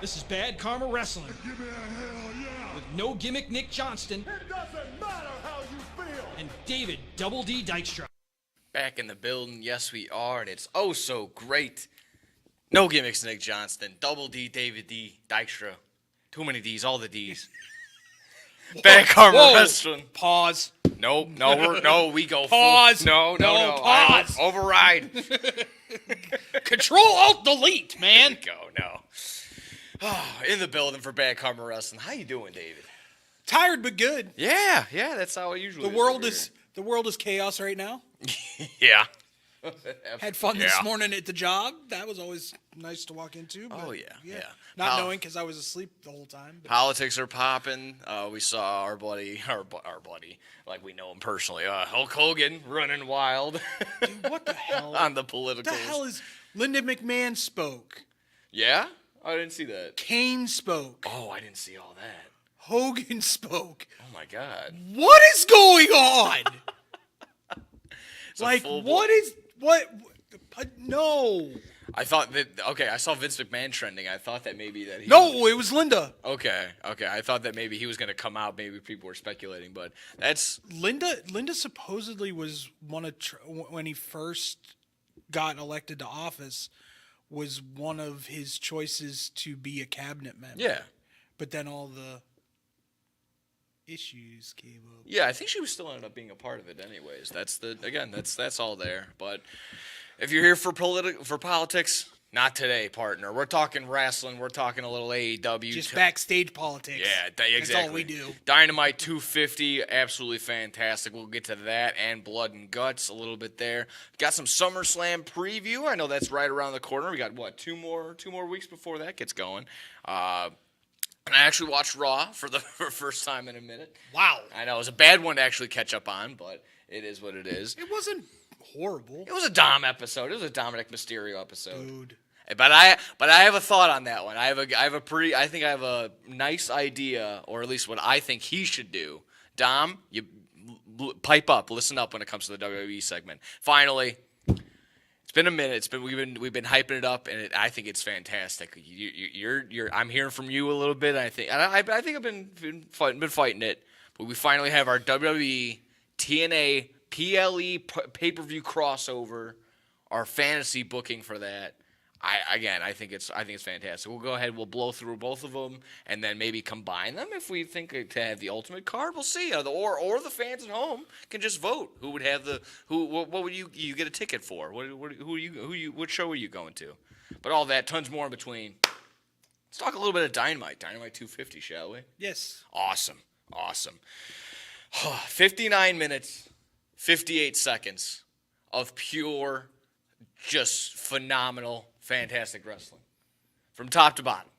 This is Bad Karma Wrestling. Give me a hell yeah! With no gimmick Nick Johnston. It doesn't matter how you feel! And David Double D Dykstra. Back in the building, yes we are, and it's oh so great. No gimmicks Nick Johnston, Double D David D Dykstra. Too many D's, all the D's. Bad Karma Wrestling. Pause. No, we go Pause. Full. No. Pause. Override. Control Alt Delete, man. Go, no. In the building for Bad Karma Wrestling. How you doing, David? Tired but good. Yeah, that's how it usually is. The world is chaos right now. Yeah. Had fun this morning at the job. That was always nice to walk into. But yeah. Not knowing because I was asleep the whole time. But. Politics are popping. We saw our buddy, like we know him personally, Hulk Hogan running wild. Dude, what the hell? On the politicals. What the hell is... Linda McMahon spoke. Yeah? I didn't see that. Kane spoke. Oh, I didn't see all that. Hogan spoke. Oh, my God. What is going on? Like, no. I thought that, I saw Vince McMahon trending. I thought that maybe that he... No, it was Linda. Okay. I thought that maybe he was going to come out. Maybe people were speculating, but that's... Linda supposedly was when he first got elected to office, was one of his choices to be a cabinet member. Yeah. But then all the issues came up. Yeah, I think she was still ended up being a part of it anyways. That's all there. But if you're here for politics, not today, partner. We're talking wrestling. We're talking a little AEW. Just backstage politics. Yeah, exactly. That's all we do. Dynamite 250, absolutely fantastic. We'll get to that and Blood and Guts a little bit there. Got some SummerSlam preview. I know that's right around the corner. We got, two more weeks before that gets going. And I actually watched Raw for the first time in a minute. Wow. I know, it was a bad one to actually catch up on, but it is what it is. It wasn't horrible. It was a Dom episode. It was a Dominic Mysterio episode. Dude. But I have a thought on that one. I think I have a nice idea, or at least what I think he should do. Dom, you pipe up, listen up when it comes to the WWE segment. Finally, it's been a minute. We've been hyping it up, and I think it's fantastic. I'm hearing from you a little bit. I think I've been fighting it, but we finally have our WWE TNA PLE pay-per-view crossover, our fantasy booking for that. I think it's fantastic. We'll go ahead. We'll blow through both of them, and then maybe combine them if we think to have the ultimate card. We'll see. Or the fans at home can just vote who would have what would you get a ticket for? What show are you going to? But all that, tons more in between. Let's talk a little bit of Dynamite 250, shall we? Yes. Awesome. 59 minutes, 58 seconds of pure, just phenomenal, fantastic wrestling. From top to bottom.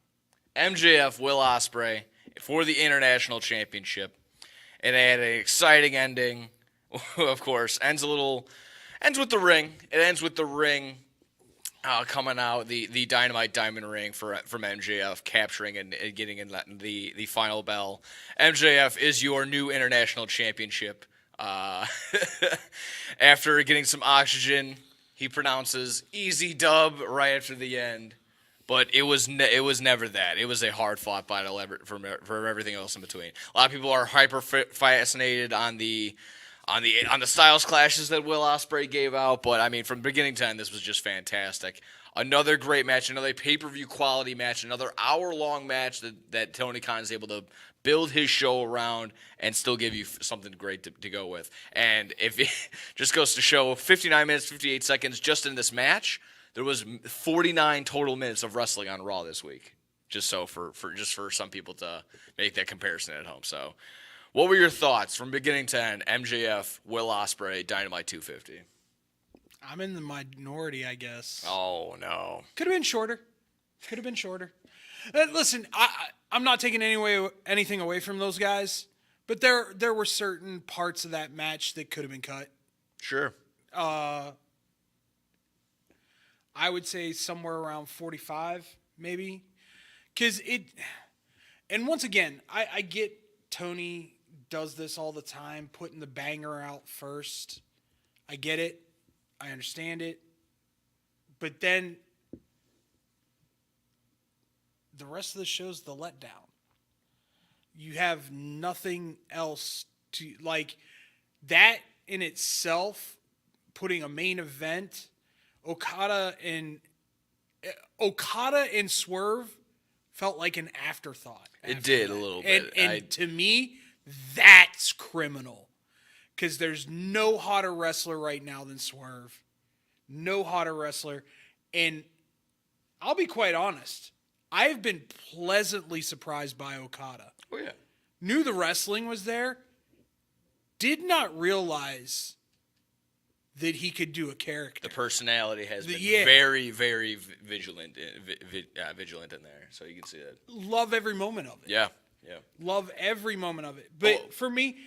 MJF, Will Ospreay for the International Championship. It had an exciting ending. Of course, ends with the ring. It ends with the ring coming out, the Dynamite Diamond Ring from MJF, capturing and getting in the final bell. MJF is your new International Championship. After getting some oxygen, he pronounces easy dub right after the end, but it was never that. It was a hard fought battle for everything else in between. A lot of people are hyper fascinated on the Styles clashes that Will Ospreay gave out, but I mean from beginning to end, this was just fantastic. Another great match, another pay-per-view quality match, another hour-long match that Tony Khan is able to build his show around and still give you something great to go with. And if it just goes to show, 59 minutes, 58 seconds just in this match, there was 49 total minutes of wrestling on Raw this week. Just so for some people to make that comparison at home. So, what were your thoughts from beginning to end? MJF, Will Ospreay, Dynamite 250. I'm in the minority, I guess. Oh no. Could have been shorter. Listen, I'm not taking anything away from those guys, but there were certain parts of that match that could have been cut. Sure. I would say somewhere around 45, maybe. And once again, I get Tony does this all the time, putting the banger out first. I get it. I understand it. But then the rest of the show's the letdown. You have nothing else to like. That in itself, putting a main event, Okada and Swerve felt like an afterthought. It did a little bit. And to me, that's criminal. Because there's no hotter wrestler right now than Swerve. No hotter wrestler. And I'll be quite honest. I've been pleasantly surprised by Okada. Oh, yeah. Knew the wrestling was there. Did not realize that he could do a character. The personality has been very, very vigilant in there, so you can see that. Love every moment of it. Yeah. Love every moment of it. But for me,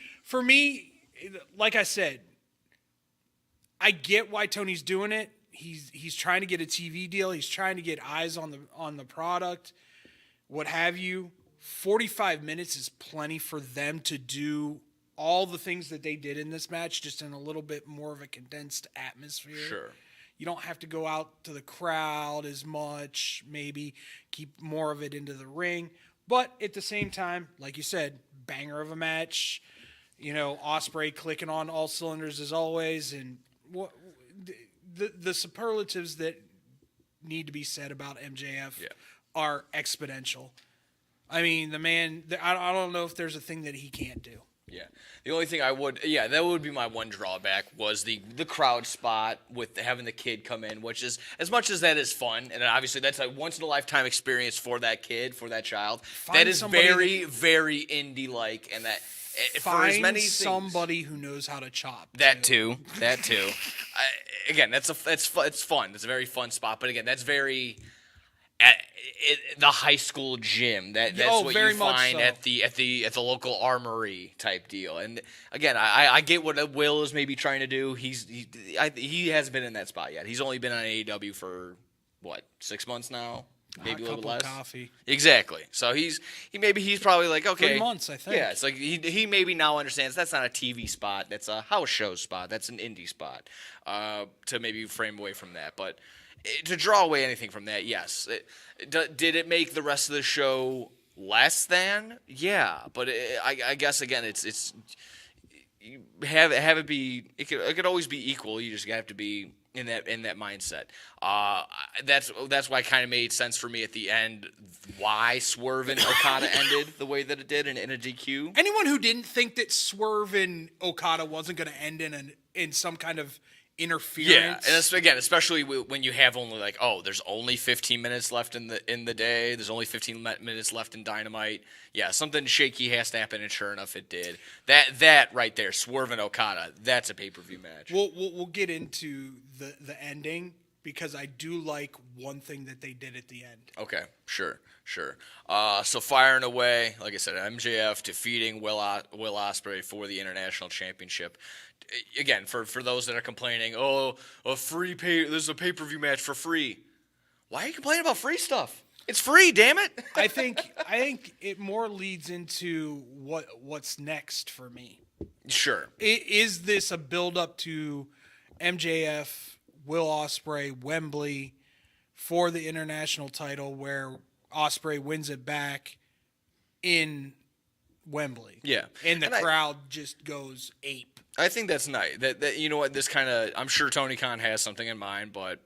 like I said, I get why Tony's doing it. He's trying to get a TV deal. He's trying to get eyes on the product, what have you. 45 minutes is plenty for them to do all the things that they did in this match, just in a little bit more of a condensed atmosphere. Sure. You don't have to go out to the crowd as much, maybe keep more of it into the ring. But at the same time, like you said, banger of a match. Ospreay clicking on all cylinders as always. And the superlatives that need to be said about MJF are exponential. I mean, the man, I don't know if there's a thing that he can't do. Yeah. The only thing that would be my one drawback was the crowd spot with having the kid come in, which is, as much as that is fun, and obviously that's a once-in-a-lifetime experience for that kid, for that child, that is very, very indie-like, and that for as many things, somebody who knows how to chop. That too. Again, it's fun. It's a very fun spot, but again, that's very... the high school gym. That's what you find at the local armory type deal. And again, I get what Will is maybe trying to do. He hasn't been in that spot yet. He's only been on AEW for 6 months now, maybe a little less. Coffee. Exactly. So he's probably like, okay, 3 months, I think. Yeah, it's like he maybe now understands that's not a TV spot. That's a house show spot. That's an indie spot. To maybe frame away from that, but. To draw away anything from that, yes. Did it make the rest of the show less than? Yeah, but I guess again, it's you have it be. It could always be equal. You just have to be in that mindset. That's why it kind of made sense for me at the end why Swerve and Okada ended the way that it did in a DQ. Anyone who didn't think that Swerve and Okada wasn't going to end in some kind of interference. Yeah, and again, especially when you have only there's only 15 minutes left in the day. There's only 15 minutes left in Dynamite. Yeah, something shaky has to happen, and sure enough, it did. That right there, Swerve and Okada, that's a pay-per-view match. We'll get into the ending because I do like one thing that they did at the end. Okay, sure. So firing away, like I said, MJF defeating Will Ospreay for the International Championship. Again, for those that are complaining, there's a pay-per-view match for free. Why are you complaining about free stuff? It's free, damn it. I think it more leads into what's next for me. Sure. Is this a build-up to MJF, Will Ospreay, Wembley for the international title where Ospreay wins it back in Wembley? Yeah. And the crowd just goes ape. I think that's nice. That you know what, this kind of, I'm sure Tony Khan has something in mind, but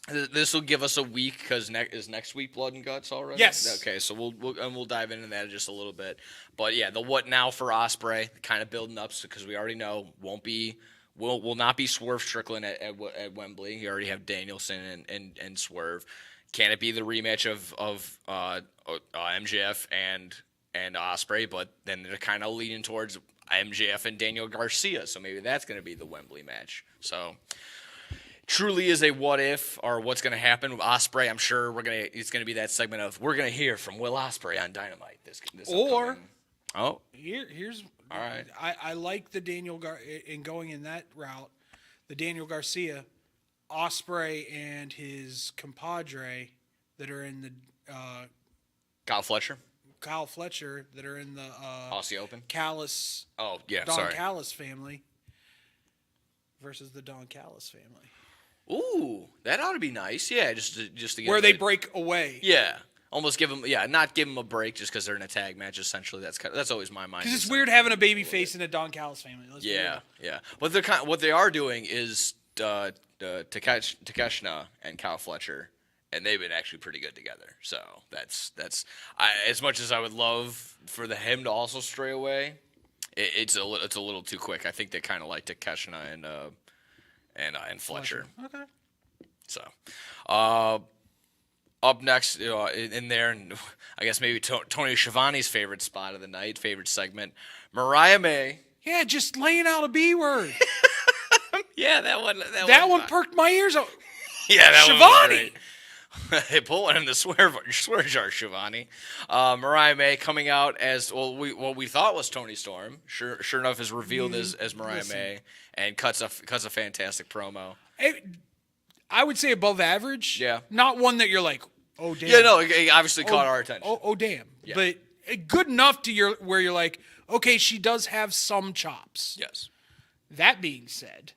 this will give us a week because is next week Blood and Guts already? Yes. Okay, so we'll dive into that in just a little bit. But yeah, the what now for Ospreay, kind of building up because we already know will not be Swerve Strickland at Wembley. You already have Danielson and Swerve. Can it be the rematch of MJF and Ospreay? But then they're kind of leaning towards MJF and Daniel Garcia, so maybe that's going to be the Wembley match. So truly is a what if or what's going to happen with Ospreay. I'm sure it's going to be that segment of we're going to hear from Will Ospreay on Dynamite. This or upcoming. here's all right. I like the in going in that route. The Daniel Garcia, Ospreay and his compadre that are in the Kyle Fletcher that are in the Aussie Open. Callis. Oh yeah, Don sorry. Callis family versus the Don Callis family. Ooh, that ought to be nice. Yeah, just to get where they break away. Yeah. almost give them, not give them a break just because they're in a tag match. Essentially, that's always my mind. Because it's weird having a baby face in a Don Callis family. Let's be real. Yeah. What they are doing is Takeshita and Kyle Fletcher, and they've been actually pretty good together. So that's as much as I would love for him to also stray away, it's a little too quick. I think they kind of like Takeshita and Fletcher. Okay. So, up next, in there, and I guess maybe Tony Schiavone's favorite spot of the night, favorite segment, Mariah May. Yeah, just laying out a B word. Yeah, that one. That one perked my ears out. Yeah, that Schiavone. one was great. Hey, pull one in the swear jar, Schiavone. Mariah May coming out as what we thought was Toni Storm. Sure enough, is revealed as Mariah May and cuts a fantastic promo. I would say above average. Yeah. Not one that you're like, oh damn. Yeah, no, it obviously caught our attention. Oh damn. Yeah. But good enough to where you're like, okay, she does have some chops. Yes. That being said,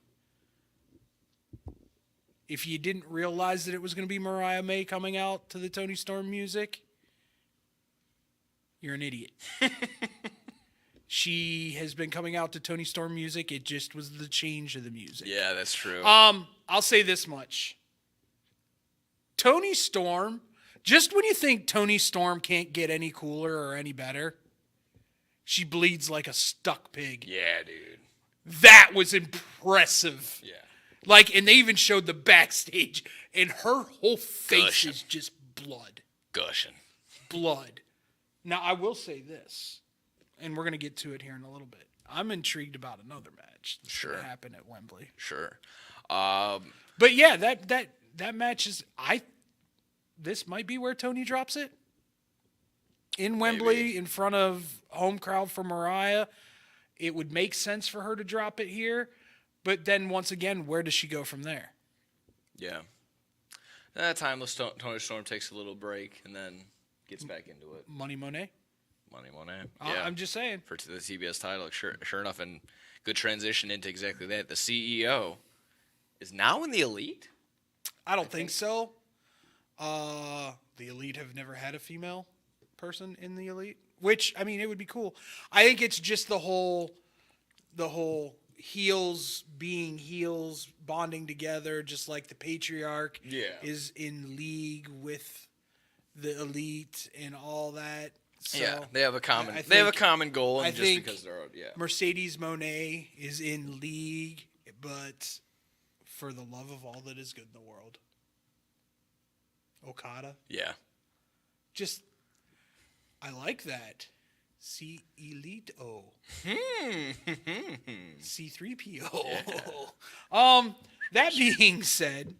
if you didn't realize that it was going to be Mariah May coming out to the Toni Storm music, you're an idiot. She has been coming out to Toni Storm music. It just was the change of the music. Yeah, that's true. I'll say this much. Toni Storm, just when you think Toni Storm can't get any cooler or any better, she bleeds like a stuck pig. Yeah, dude. That was impressive. Yeah. And they even showed the backstage, and her whole face Gushing. is just blood. Gushing. Blood. Now, I will say this, and we're going to get to it here in a little bit. I'm intrigued about another match that's going to happen at Wembley. Sure. But yeah, that match is this might be where Toni drops it. In Wembley, Maybe. in front of home crowd for Mariah. It would make sense for her to drop it here. But then once again, where does she go from there? Yeah. Timeless Toni Storm takes a little break and then gets back into it. Money Monet? Money Monet. Yeah. I'm just saying. For the TBS title, sure enough, and good transition into exactly that. The CEO is now in the Elite? I don't think so. The Elite have never had a female person in the Elite, which, I mean, it would be cool. I think it's just the whole heels being heels, bonding together, just like the Patriarch is in league with the Elite and all that. So yeah, they have a common. I They have a think- common goal, and I just think because they're Mercedes Monet is in league, but for the love of all that is good in the world, Okada. Yeah. Just, I like that. C Elite O. C3PO. That being said,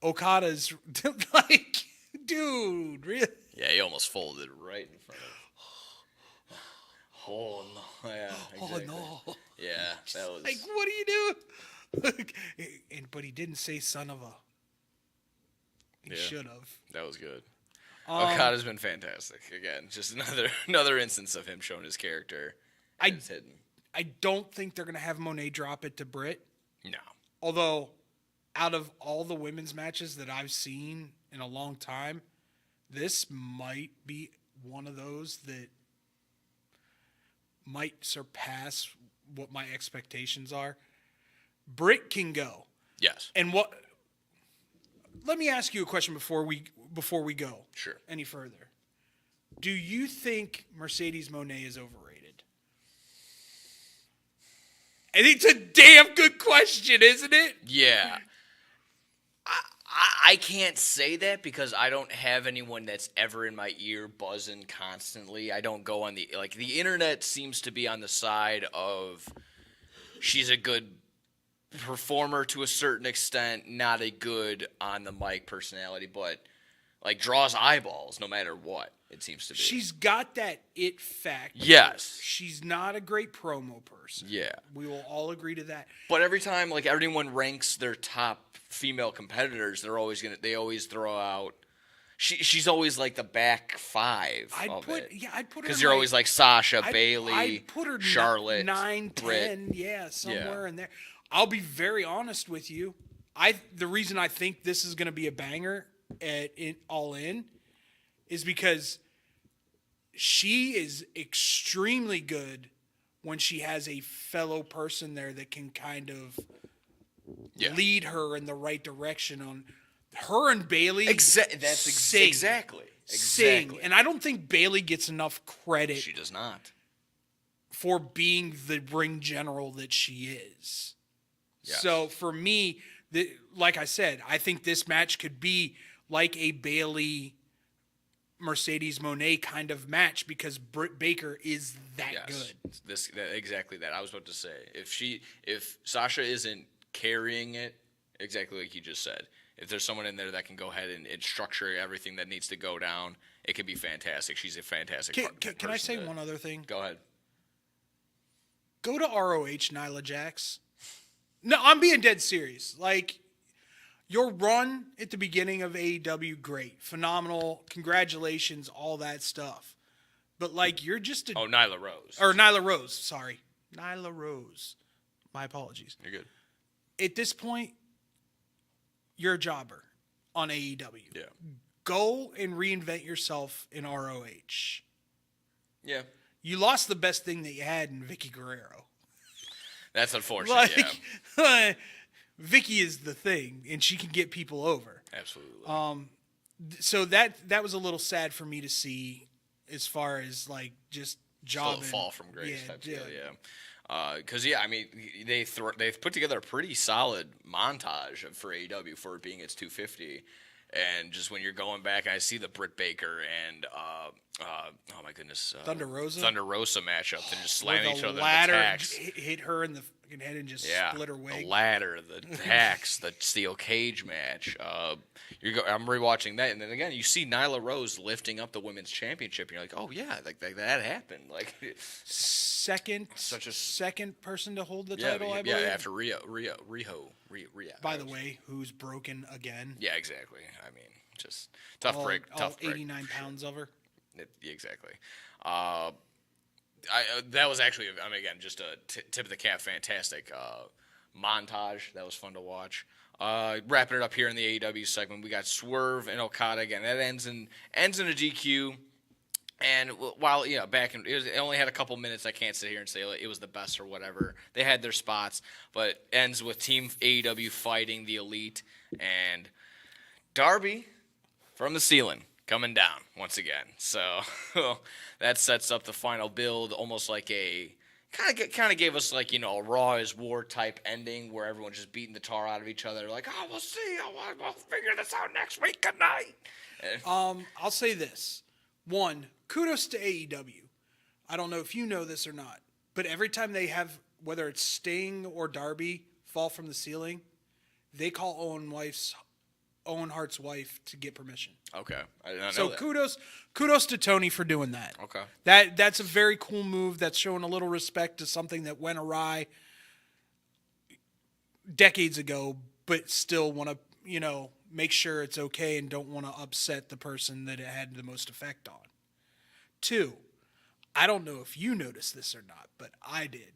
Okada's like, dude, really? Yeah, he almost folded right in front of. Oh no! Yeah. Exactly. Oh no! Yeah, that was Like, what are you doing? But he didn't say son of a. He should have. That was good. Okada's been fantastic. Again, just another instance of him showing his character. It's hidden. I don't think they're gonna have Monet drop it to Britt. No. Although, out of all the women's matches that I've seen in a long time, this might be one of those that might surpass what my expectations are. Britt can go. Yes. And what? Let me ask you a question before we go. Sure. Any further? Do you think Mercedes Monet is overrated? I think it's a damn good question, isn't it? Yeah. I can't say that because I don't have anyone that's ever in my ear buzzing constantly. I don't go on the internet seems to be on the side of she's a good performer to a certain extent, not a good on the mic personality, but like draws eyeballs no matter what, it seems to be. She's got that it factor. Yes. She's not a great promo person. Yeah. We will all agree to that. But every time like everyone ranks their top female competitors, they always throw out she's always like the back five I'd of put it. I'd put her Because in, you're like, always like Sasha, I'd Bailey, put her Charlotte, 9, Britt. 10, yeah, somewhere in there. I'll be very honest with you. The reason I think this is going to be a banger at All In is because she is extremely good when she has a fellow person there that can kind of lead her in the right direction. On her and Bailey, Exactly. sing, and I don't think Bailey gets enough credit. She does not. For being the ring general that she is. Yes. So for me, like I said, I think this match could be like a Bailey Mercedes Moné kind of match because Britt Baker is that good. Exactly that. I was about to say if Sasha isn't carrying it exactly like you just said, if there's someone in there that can go ahead and structure everything that needs to go down, it could be fantastic. She's a fantastic. Can I say one other thing? Go ahead. Go to ROH, Nyla Jax. No, I'm being dead serious. Like, your run at the beginning of AEW, great. Phenomenal. Congratulations, all that stuff. But, like, you're just a... Oh, Nyla Rose. Or Nyla Rose, sorry. Nyla Rose. My apologies. You're good. At this point, you're a jobber on AEW. Yeah. Go and reinvent yourself in ROH. Yeah. You lost the best thing that you had in Vicky Guerrero. That's unfortunate, yeah. Vicky is the thing, and she can get people over. Absolutely. So that was a little sad for me to see as far as, like, just jobbing. Still a fall from grace type deal, yeah. Because, I mean, they've put together a pretty solid montage for AEW for it being its 250. And just when you're going back, I see the Britt Baker and oh my goodness, Thunder Rosa matchup and just slamming each other. Ladder in the tacks. hit her in the fucking head and just split her wig. The ladder, the tacks, the steel cage match. I'm rewatching that, and then again you see Nyla Rose lifting up the women's championship. And you're like, oh yeah, like that happened. Like second person to hold the title, I believe. Yeah, after Riho. By the way, who's broken again? Yeah, exactly. I mean, just tough break. All 89 pounds of her. Exactly. That was actually, I mean, again, just a tip of the cap, fantastic montage. That was fun to watch. Wrapping it up here in the AEW segment, we got Swerve and Okada again. That ends in a DQ. And while, it only had a couple minutes, I can't sit here and say it was the best or whatever. They had their spots, but ends with Team AEW fighting the Elite and Darby from the ceiling coming down once again. So that sets up the final build, almost like a kind of gave us, like, a Raw is War type ending where everyone's just beating the tar out of each other. Like, oh, we'll see. We'll figure this out next week. Good night. I'll say this. One, kudos to AEW. I don't know if you know this or not, but every time they have, whether it's Sting or Darby, fall from the ceiling, they call Owen Hart's wife to get permission. Okay, I did not know that. So kudos to Tony for doing that. Okay, that's a very cool move. That's showing a little respect to something that went awry decades ago, but still want to make sure it's okay and don't want to upset the person that it had the most effect on. 2, I don't know if you noticed this or not, but I did.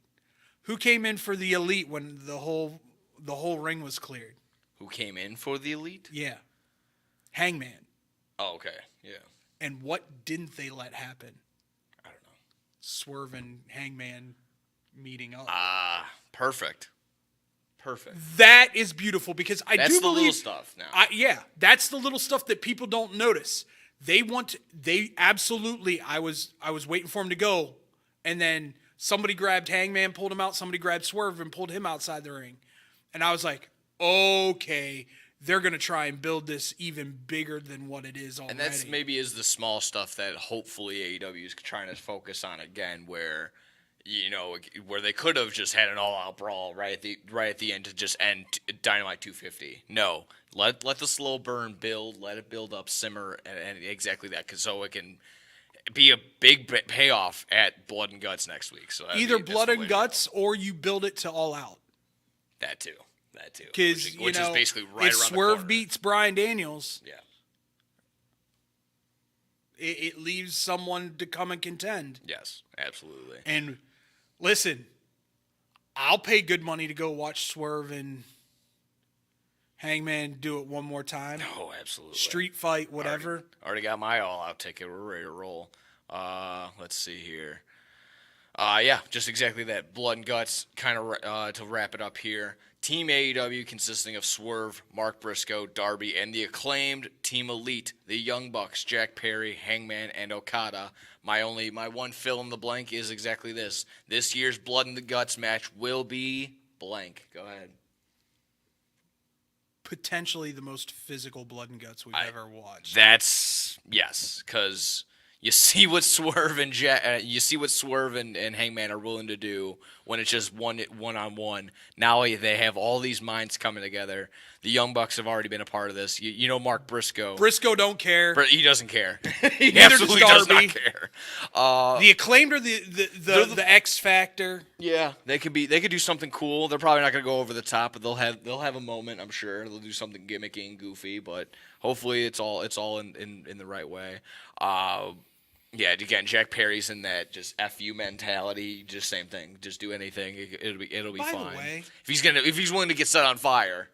Who came in for the Elite when the whole ring was cleared? Who came in for the Elite? Yeah. Hangman. Oh, okay. Yeah. And what didn't they let happen? I don't know. Swerve and Hangman meeting up. Perfect. That is beautiful because That's do the believe... little stuff now. That's the little stuff that people don't notice. They absolutely, I was waiting for him to go, and then somebody grabbed Hangman, pulled him out, somebody grabbed Swerve and pulled him outside the ring. And I was like, okay, they're going to try and build this even bigger than what it is already. And that's maybe is the small stuff that hopefully AEW is trying to focus on again, where where they could have just had an all-out brawl right at the end to just end Dynamite 250. No, let the slow burn build, let it build up, simmer, and exactly that, so it can be a big payoff at Blood and Guts next week. So either Blood and Guts or you build it to All Out. That too. Because which is basically right if around Swerve the corner. beats Bryan Daniels, yeah, it leaves someone to come and contend. Yes, absolutely. And listen, I'll pay good money to go watch Swerve and Hangman do it one more time. Oh, absolutely. Street fight, whatever. Already got my all-out ticket. We're ready to roll. Let's see here. Yeah, just exactly that. Blood and guts, kind of to wrap it up here. Team AEW consisting of Swerve, Mark Briscoe, Darby, and the acclaimed Team Elite, the Young Bucks, Jack Perry, Hangman, and Okada. My one fill in the blank is exactly this. This year's Blood and the Guts match will be blank. Go ahead. Potentially the most physical blood and guts we've ever watched. That's yes, because you see what Swerve and Hangman are willing to do when it's just one-on-one. Now they have all these minds coming together. The Young Bucks have already been a part of this. You know Mark Briscoe. Briscoe don't care. He doesn't care. He Neither absolutely does does not Darby. care. The Acclaimed are the X Factor. Yeah, they could do something cool. They're probably not going to go over the top, but they'll have a moment. I'm sure they'll do something gimmicky and goofy, but hopefully it's all in the right way. Yeah, again, Jack Perry's in that just FU mentality, just same thing. Just do anything, it'll be By fine. the way, if he's willing to get set on fire.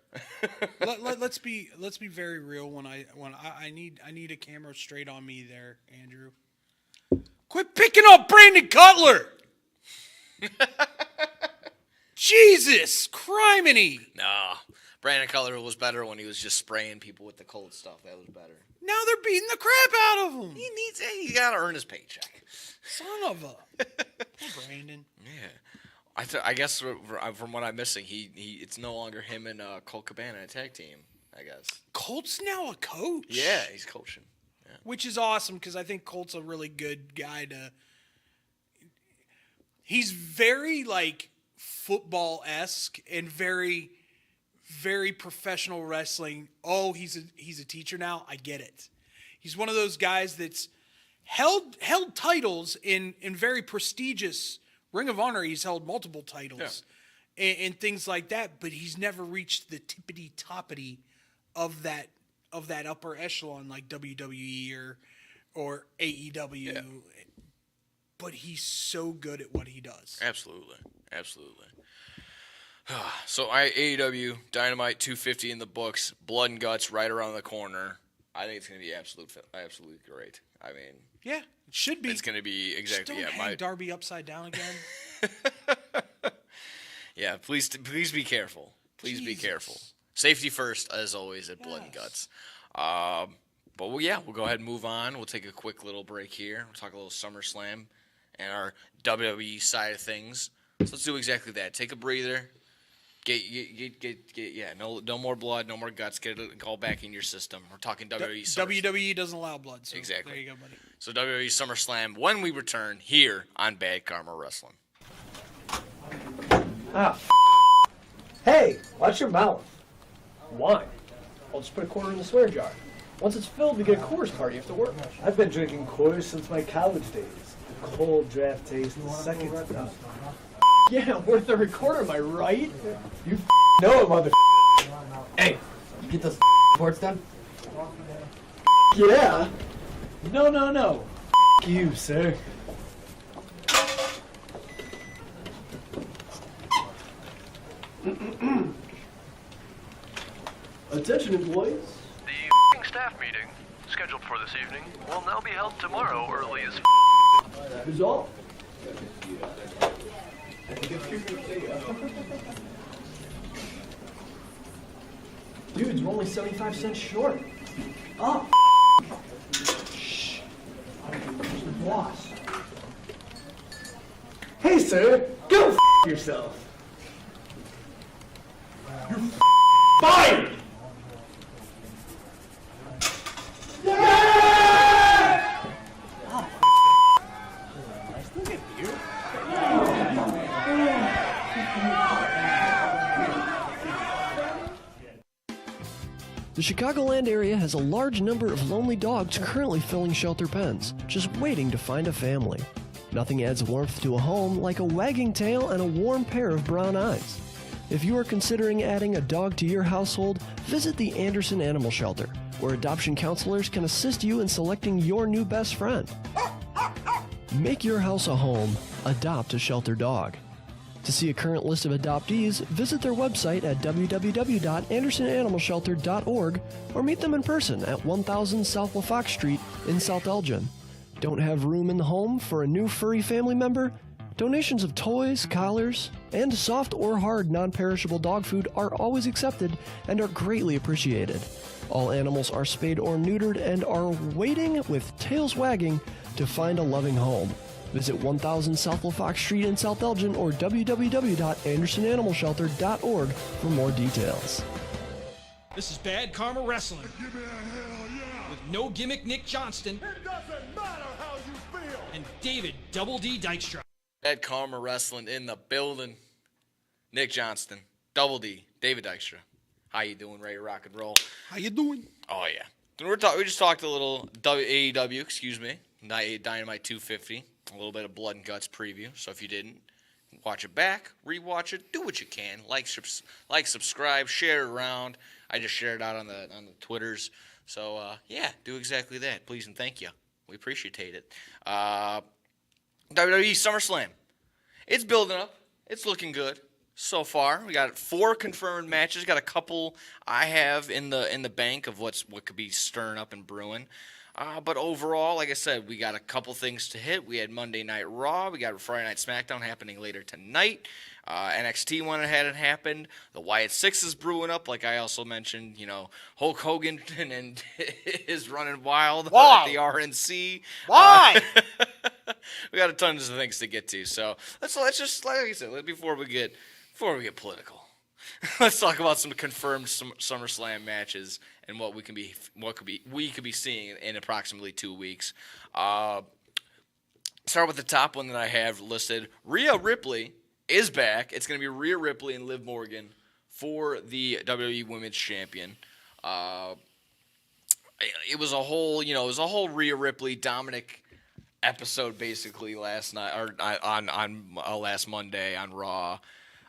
let's be very real. When I need a camera straight on me there, Andrew. Quit picking up Brandon Cutler. Jesus, criminy. Nah, Brandon Cutler was better when he was just spraying people with the cold stuff. That was better. Now they're beating the crap out of him. He got to earn his paycheck. Son of a. Poor Brandon. Yeah. I guess from what I'm missing, it's no longer him and Colt Cabana in a tag team, I guess. Colt's now a coach. Yeah, he's coaching. Yeah. Which is awesome because I think Colt's a really good guy to. He's very like football-esque and very, very professional wrestling. Oh, he's a teacher now. I get it. He's one of those guys that's held titles in very prestigious Ring of Honor. He's held multiple titles and things like that, but he's never reached the tippity toppity of that upper echelon like WWE or AEW. Yeah. But he's so good at what he does. Absolutely. So AEW Dynamite 250 in the books, Blood and Guts right around the corner. I think it's going to be absolutely great. I mean, yeah, it should be. It's going to be exactly. Just don't hang Darby upside down again. Yeah, please be careful. Please be careful. Safety first, as always, at Blood and Guts. But we'll go ahead and move on. We'll take a quick little break here. We'll talk a little SummerSlam and our WWE side of things. So let's do exactly that. Take a breather. No more blood, no more guts. Get it all back in your system. We're talking WWE. WWE doesn't allow blood. So exactly. There you go, buddy. So WWE SummerSlam when we return here on Bad Karma Wrestling. Hey, watch your mouth. Wine. I'll just put a quarter in the swear jar. Once it's filled, we get a Coors party after work. I've been drinking Coors since my college days. The cold draft taste, second to none. Yeah, worth a recorder, am I right? You know it, mother. Hey, you get those reports done? Yeah. No. You, sir. Attention, employees. The staff meeting, scheduled for this evening, will now be held tomorrow early as That is all. Dudes, we're only 75 cents short. Oh. Shh. Where's the boss? Hey, sir. Go yourself. You're fired! The Chicagoland area has a large number of lonely dogs currently filling shelter pens, just waiting to find a family. Nothing adds warmth to a home like a wagging tail and a warm pair of brown eyes. If you are considering adding a dog to your household, visit the Anderson Animal Shelter, where adoption counselors can assist you in selecting your new best friend. Make your house a home. Adopt a shelter dog. To see a current list of adoptees, visit their website at www.andersonanimalshelter.org or meet them in person at 1000 South LaFox Street in South Elgin. Don't have room in the home for a new furry family member? Donations of toys, collars, and soft or hard non-perishable dog food are always accepted and are greatly appreciated. All animals are spayed or neutered and are waiting with tails wagging to find a loving home. Visit 1000 South LaFox Street in South Elgin or www.andersonanimalshelter.org for more details. This is Bad Karma Wrestling Give me a hell yeah. with No Gimmick Nick Johnston It doesn't matter how you feel. and David Double D Dykstra. Bad Karma Wrestling in the building. Nick Johnston, Double D, David Dykstra. How you doing? Ready to rock and roll? How you doing? Oh yeah. We just talked a little AEW, excuse me, Dynamite 250, a little bit of Blood and Guts preview. So if you didn't, watch it back, rewatch it, do what you can, like, subscribe, share it around. I just shared it out on the Twitters. So yeah, do exactly that, please and thank you. We appreciate it. WWE SummerSlam. It's building up. It's looking good so far. We got 4 confirmed matches. Got a couple I have in the bank of what could be stirring up and brewing. But overall, like I said, we got a couple things to hit. We had Monday Night Raw. We got Friday Night SmackDown happening later tonight. NXT one hadn't happened. The Wyatt Six is brewing up, like I also mentioned. You know, Hulk Hogan and is running wild at the RNC. Why? We got a ton of things to get to. So let's just, like I said, before we get political, let's talk about some confirmed SummerSlam matches and what we could be seeing in approximately 2 weeks. Start with the top one that I have listed. Rhea Ripley is back. It's going to be Rhea Ripley and Liv Morgan for the WWE Women's Champion. It was a whole Rhea Ripley Dominic episode basically last night or on last Monday on Raw.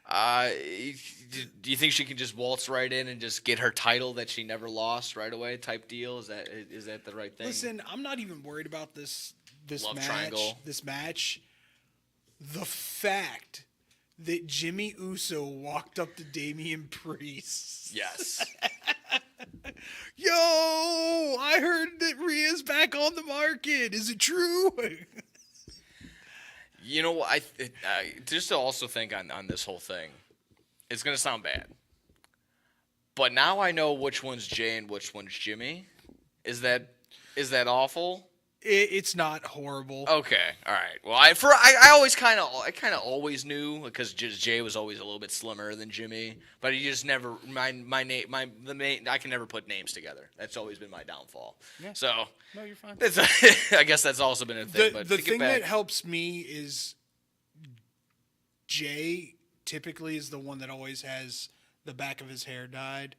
Do you think she can just waltz right in and just get her title that she never lost right away type deal? Is that the right thing? Listen, I'm not even worried about this Love match. triangle. This match. The fact that Jimmy Uso walked up to Damian Priest. Yes. Yo, I heard that Rhea's back on the market. Is it true? You know what? I just to also think on this whole thing, it's gonna sound bad, but now I know which one's Jay and which one's Jimmy. Is that awful? It's not horrible. Okay, all right. Well, I always kind of always knew because Jay was always a little bit slimmer than Jimmy, but he just never I can never put names together. That's always been my downfall. Yeah. So No, you're fine. I guess that's also been a thing. The thing that helps me is Jay typically is the one that always has the back of his hair dyed,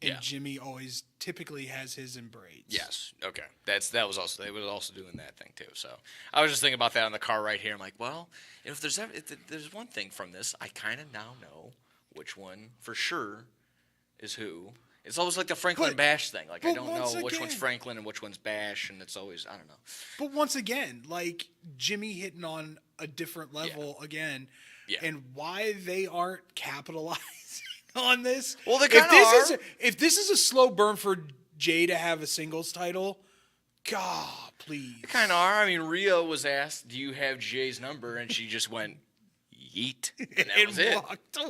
and Jimmy always typically has his in braids. Yes. Okay. They was also doing that thing too. So I was just thinking about that in the car right here. I'm like, well, if there's one thing from this, I kind of now know which one for sure is who. It's always like the Franklin Bash thing. Like I don't know which one's Franklin and which one's Bash, and it's always I don't know. But once again, like Jimmy hitting on a different level again, and why they aren't capitalizing on this. Well, they kind of are. If this is a slow burn for Jay to have a singles title, God, please. They kind of are. I mean, Rhea was asked, "Do you have Jay's number?" And she just went, "Yeet," and that was it.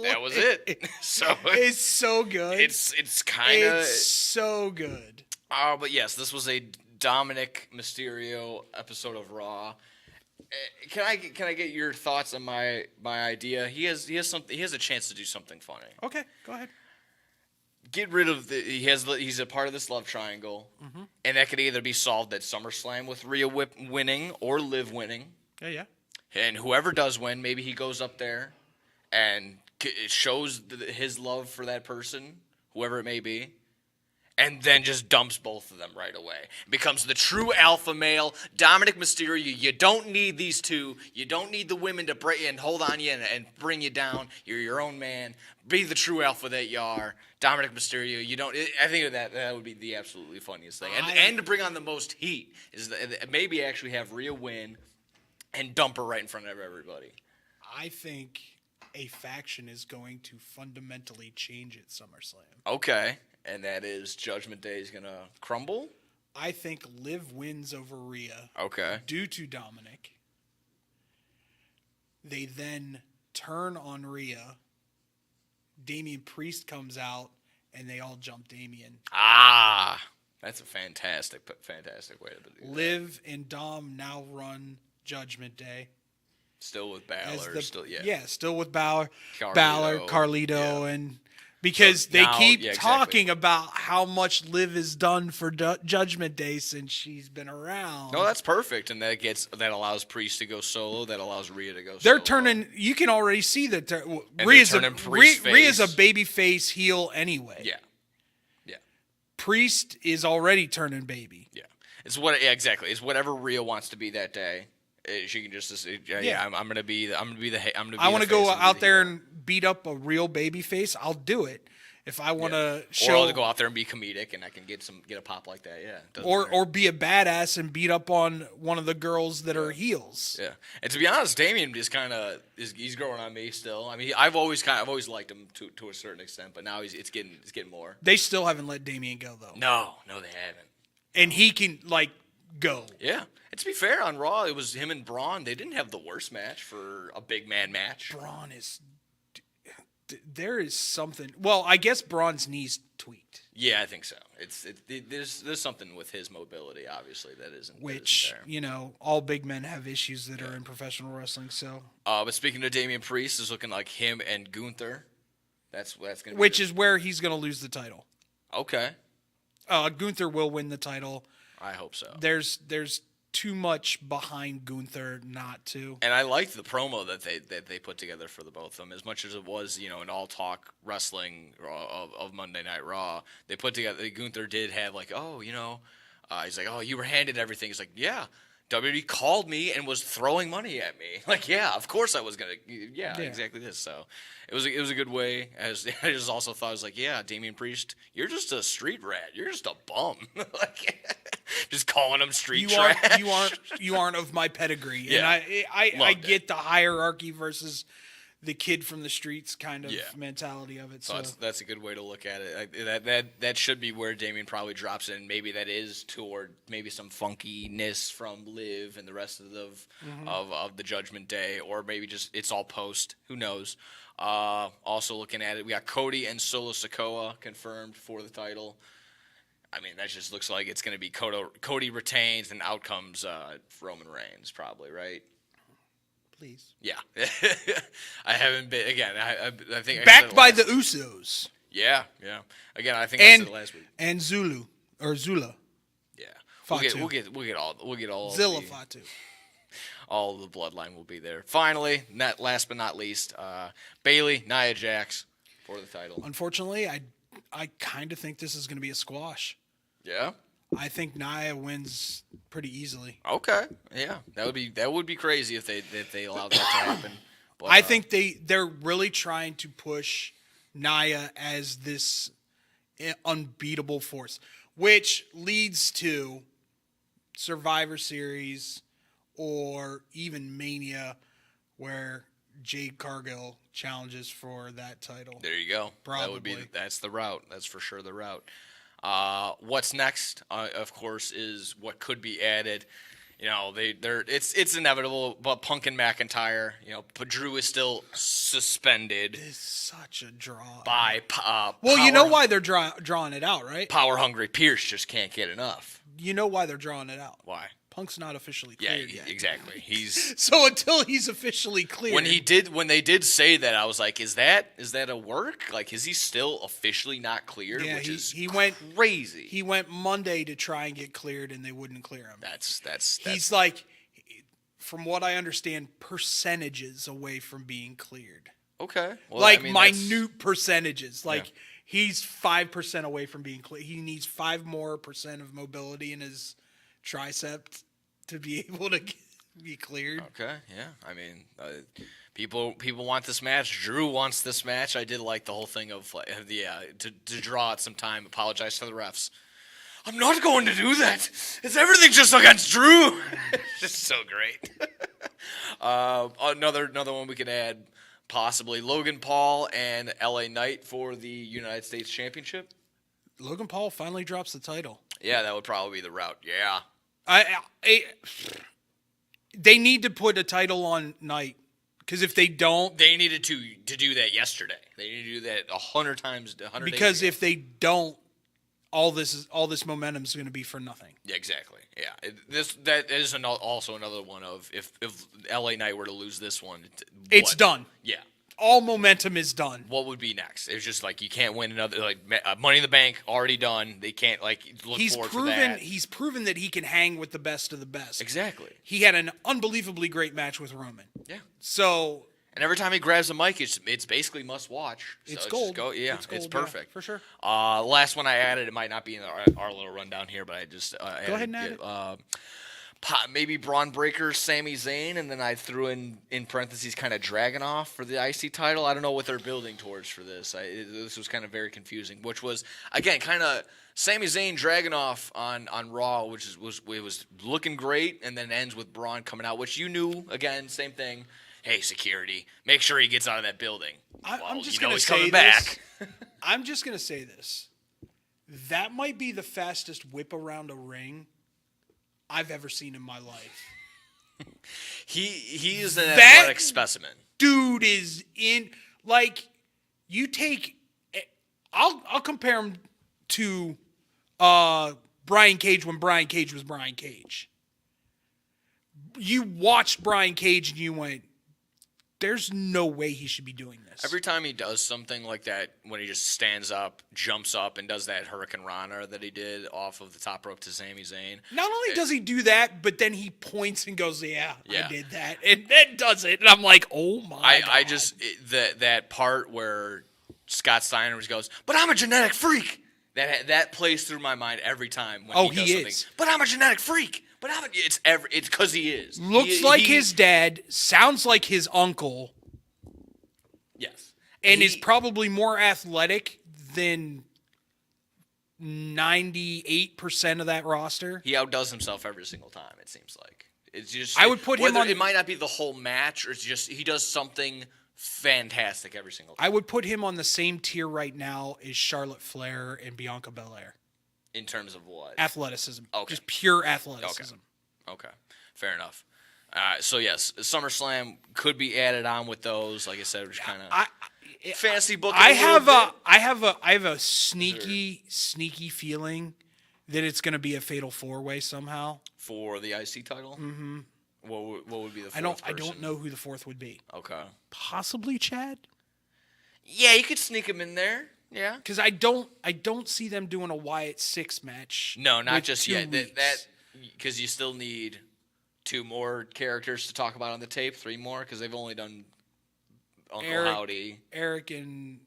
That was it. So it's so good. It's kind of so good. But yes, this was a Dominic Mysterio episode of Raw. Can I get your thoughts on my idea? He has a chance to do something funny. Okay, go ahead. Get rid of he's a part of this love triangle, and that could either be solved at SummerSlam with Rhea winning or Liv winning. Yeah. And whoever does win, maybe he goes up there and shows his love for that person, whoever it may be, and then just dumps both of them right away. Becomes the true alpha male, Dominic Mysterio. You don't need these two. You don't need the women to break and hold on you and bring you down. You're your own man. Be the true alpha that you are. Dominic Mysterio, you don't. I think that would be the absolutely funniest thing. And to bring on the most heat is maybe actually have Rhea win and dump her right in front of everybody. I think a faction is going to fundamentally change at SummerSlam. Okay. And that is Judgment Day is going to crumble? I think Liv wins over Rhea Okay. due to Dominic. They then turn on Rhea. Damian Priest comes out, and they all jump Damian. Ah, that's a fantastic way to do that. Liv and Dom now run Judgment Day. Still with as Balor. the- still with Balor, Carlito, yeah. and because So they now- keep yeah, exactly. talking about how much Liv has done for Judgment Day since she's been around. No, that's perfect, and that allows Priest to go solo. That allows Rhea to go. They're solo. turning. You can already see that they're Rhea's turning Priest Rhea's a face. baby face heel anyway. Yeah, Priest is already turning baby. yeah. Exactly. It's whatever Rhea wants to be that day. She can just Yeah. I'm gonna be the I want to go out there and beat up a real baby face. I'll do it. If I want to or I'll show go out there and be comedic, and I can get a pop like that. Yeah. It doesn't or matter. or be a badass and beat up on one of the girls that are heels. Yeah, and to be honest, Damian is he's growing on me still. I mean, I've always liked him to a certain extent, but now it's getting more. They still haven't let Damian go though. No, they haven't. And he can go. Yeah, and to be fair, on Raw it was him and Braun. They didn't have the worst match for a big man match. Braun is. There is something. Well, I guess Braun's knees tweaked. Yeah, I think so. There's something with his mobility, obviously, that isn't Which, there. all big men have issues that are in professional wrestling. So, But speaking of Damian Priest, is looking like him and Gunther. That's gonna be which is where he's going to lose the title. okay. Gunther will win the title. I hope so. There's too much behind Gunther not to. And I liked the promo that they put together for the both of them, as much as it was, an all talk wrestling of Monday Night Raw. They put together. Gunther did have he's like, oh, you were handed everything. He's like, yeah. WWE called me and was throwing money at me. Like, yeah, of course I was gonna. Yeah, exactly this. So it was a good way. As I just also thought, I was like, yeah, Damian Priest, you're just a street rat. You're just a bum. Just calling him street trash. You aren't of my pedigree. Yeah. And I Loved get the hierarchy versus the kid from the streets kind of Yeah. mentality of it. So So that's a good way to look at it. That should be where Damian probably drops in. Maybe that is toward maybe some funkiness from Liv and the rest of the Judgment Day, or maybe just it's all post. Who knows? Also looking at it, we got Cody and Solo Sikoa confirmed for the title. I mean, that just looks like it's going to be Cody retains, and out comes Roman Reigns, probably, right? please. Yeah. I haven't been, again, I think I said Backed it by last- the Usos. Yeah. Again, I think I said it last week. And Zulu or Zula. Yeah. Fatu. We'll get all Zilla the, Fatu. all of the bloodline will be there. Finally, last but not least, Bayley, Nia Jax for the title. Unfortunately, I kind of think this is going to be a squash. Yeah. I think Nia wins pretty easily. Okay. Yeah. That would be crazy if they allowed that to happen. But, I think they're really trying to push Nia as this unbeatable force, which leads to Survivor Series or even Mania, where Jade Cargill challenges for that title. there you go. Probably. That's the route. That's for sure the route. What's next, of course, is what could be added. It's inevitable, but Punk and McIntyre, but Drew is still suspended It's such a draw. by Well, you know why they're drawing it out, right? power hungry Pierce just can't get enough. You know why they're drawing it out. Why? Punk's not officially Yeah, cleared yet. exactly. He's So until he's officially cleared, when they did say that, I was like, is that a work? Like, is he still officially not cleared? Yeah, Which is he went crazy. He went Monday to try and get cleared, and they wouldn't clear him. That's He's like, from what I understand, percentages away from being cleared. okay. Well, Like I mean, that's- minute percentages. Like he's 5% away from being cleared. He needs 5% more of mobility in his tricep to be able to be cleared. Okay, yeah. I mean, people want this match. Drew wants this match. I did like the whole thing of to draw out some time. Apologize to the refs. I'm not going to do that. It's everything just against Drew. Just so great. Another one we could add. possibly Logan Paul and LA Knight for the United States Championship. Logan Paul finally drops the title. Yeah, that would probably be the route. Yeah. They need to put a title on Knight, because if they don't, They needed to do that yesterday. They need to do that 100 times. 100 because days ago. if they don't, all this momentum is going to be for nothing. Yeah, exactly. Yeah, that is also another one of if LA Knight were to lose this one, It's what? done. Yeah. All momentum is done. What would be next? It's just like you can't win another Money in the Bank already done. They can't look forward to that. He's proven that he can hang with the best of the best. Exactly. He had an unbelievably great match with Roman. Yeah. So And every time he grabs a mic, it's basically must watch. So it's just gold. Go, yeah, It's gold, it's perfect. yeah, for sure. Last one I added, it might not be in our little rundown here, but I just added, Go ahead and add it. maybe Braun Breaker, Sami Zayn, and then I threw in parentheses kind of Dragunov for the IC title. I don't know what they're building towards for this. This was kind of very confusing, which was, again, kind of Sami Zayn Dragunov on Raw, which was looking great, and then ends with Braun coming out, which you knew, again, same thing. Hey, security, make sure he gets out of that building. I'm just you know going to he's say coming this. back. I'm just going to say this. That might be the fastest whip around a ring I've ever seen in my life. He is an That- athletic specimen. Dude is in, like, you take, I'll compare him to Brian Cage when Brian Cage was Brian Cage. You watched Brian Cage and you went, there's no way he should be doing this. Every time he does something like that, when he just stands up, jumps up, and does that Hurricane Rana that he did off of the top rope to Sami Zayn. Not only does he do that, but then he points and goes, yeah. Yeah. I did that. And then does it. And I'm like, oh my God. I just, that part where Scott Steiner goes, but I'm a genetic freak. That plays through my mind every time when he does something. Is. But I'm a genetic freak. But it's because he is. Looks like his dad, sounds like his uncle, Yes. and is probably more athletic than 98% of that roster. He outdoes himself every single time, it seems like. It's just I would put him on. It might not be the whole match, or it's just he does something fantastic every single time. I would put him on the same tier right now as Charlotte Flair and Bianca Belair. In terms of what? Athleticism. Okay. Just pure athleticism. Okay. Fair enough. So yes, SummerSlam could be added on with those. Like I said, just kind of fantasy book. I have a sneaky feeling that it's going to be a fatal four-way somehow for the IC title. Mm-hmm. What would be the fourth I don't person? know who the fourth would be. Okay. Possibly Chad? Yeah, you could sneak him in there. Yeah. Because I don't see them doing a Wyatt 6 match. No, not with just 2 yet. weeks. That because you still need 2 more characters to talk about on the tape, 3 more because they've only done Uncle Howdy, Eric, and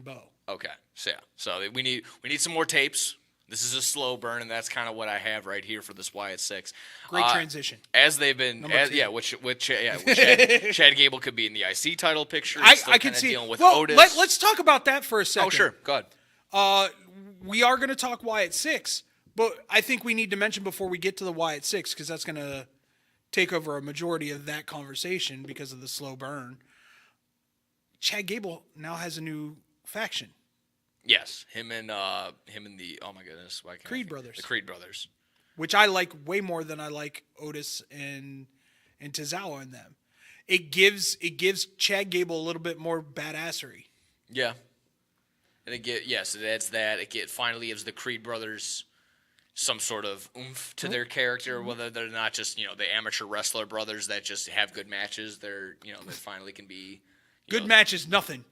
Bo. Okay, so we need some more tapes. This is a slow burn, and that's kind of what I have right here for this Wyatt 6. Great transition. As they've been, Number 2. with Chad Gable could be in the IC title picture. I still can kinda see. dealing with Well, Otis. let's talk about that for a second. Oh, sure, go ahead. We are going to talk Wyatt 6, but I think we need to mention before we get to the Wyatt 6, because that's going to take over a majority of that conversation because of the slow burn. Chad Gable now has a new faction. Yes, him and the oh my goodness, why can't I Creed think? brothers. The Creed brothers. Which I like way more than I like Otis and Tozawa in them. It gives Chad Gable a little bit more badassery. Yeah, and it adds that. It finally gives the Creed brothers some sort of oomph to their character, whether they're not just the amateur wrestler brothers that just have good matches. They're they finally can be Good matches, nothing.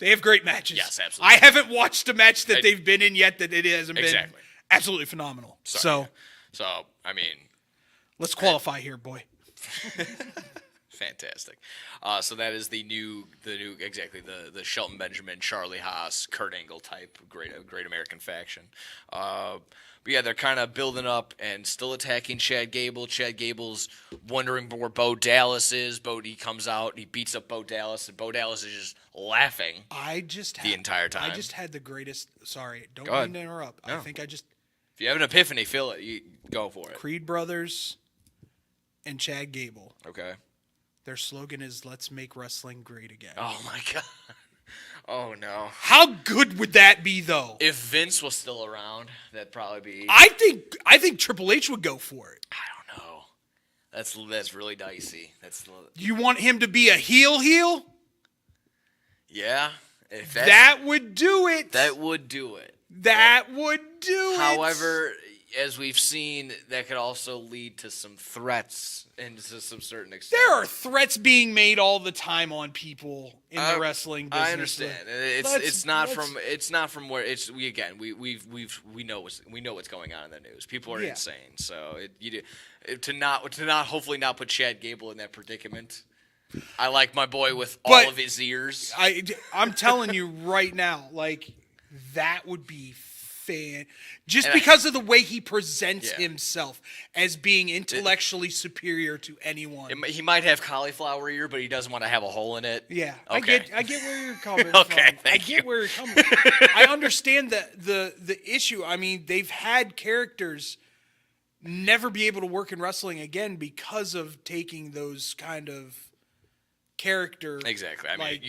They have great matches. Yes, absolutely. I haven't watched a match that they've been in yet that it hasn't been Exactly. absolutely phenomenal. So I mean, let's qualify here, boy. fantastic. So that is the new exactly the Shelton Benjamin, Charlie Haas, Kurt Angle type great American faction. But yeah, they're kind of building up and still attacking Chad Gable. Chad Gable's wondering where Bo Dallas is. He comes out, he beats up Bo Dallas, and Bo Dallas is just laughing the entire time. I just had the greatest. Sorry, don't Go mean ahead. to interrupt. No. I think I just If you have an epiphany, feel it. You go for it. Creed brothers and Chad Gable. Okay. Their slogan is "Let's make wrestling great again." Oh my god. Oh no. How good would that be, though? If Vince was still around, that'd probably be. I think Triple H would go for it. I don't know. That's really dicey. You want him to be a heel? Yeah. If That would do it. that would do it. That would do it. However, as we've seen, that could also lead to some threats and to some certain extent. There are threats being made all the time on people in the wrestling business. I understand. It's not from where we know what's going on in the news. People are insane. So to hopefully not put Chad Gable in that predicament. I like my boy with all of his ears. I'm telling you right now, like that would be because of the way he presents himself as being intellectually superior to anyone. He might have cauliflower ear, but he doesn't want to have a hole in it. Yeah, okay. I get where you're coming okay, from. Where you're coming from. I understand the issue. I mean, they've had characters never be able to work in wrestling again because of taking those kind of character. Exactly. I mean,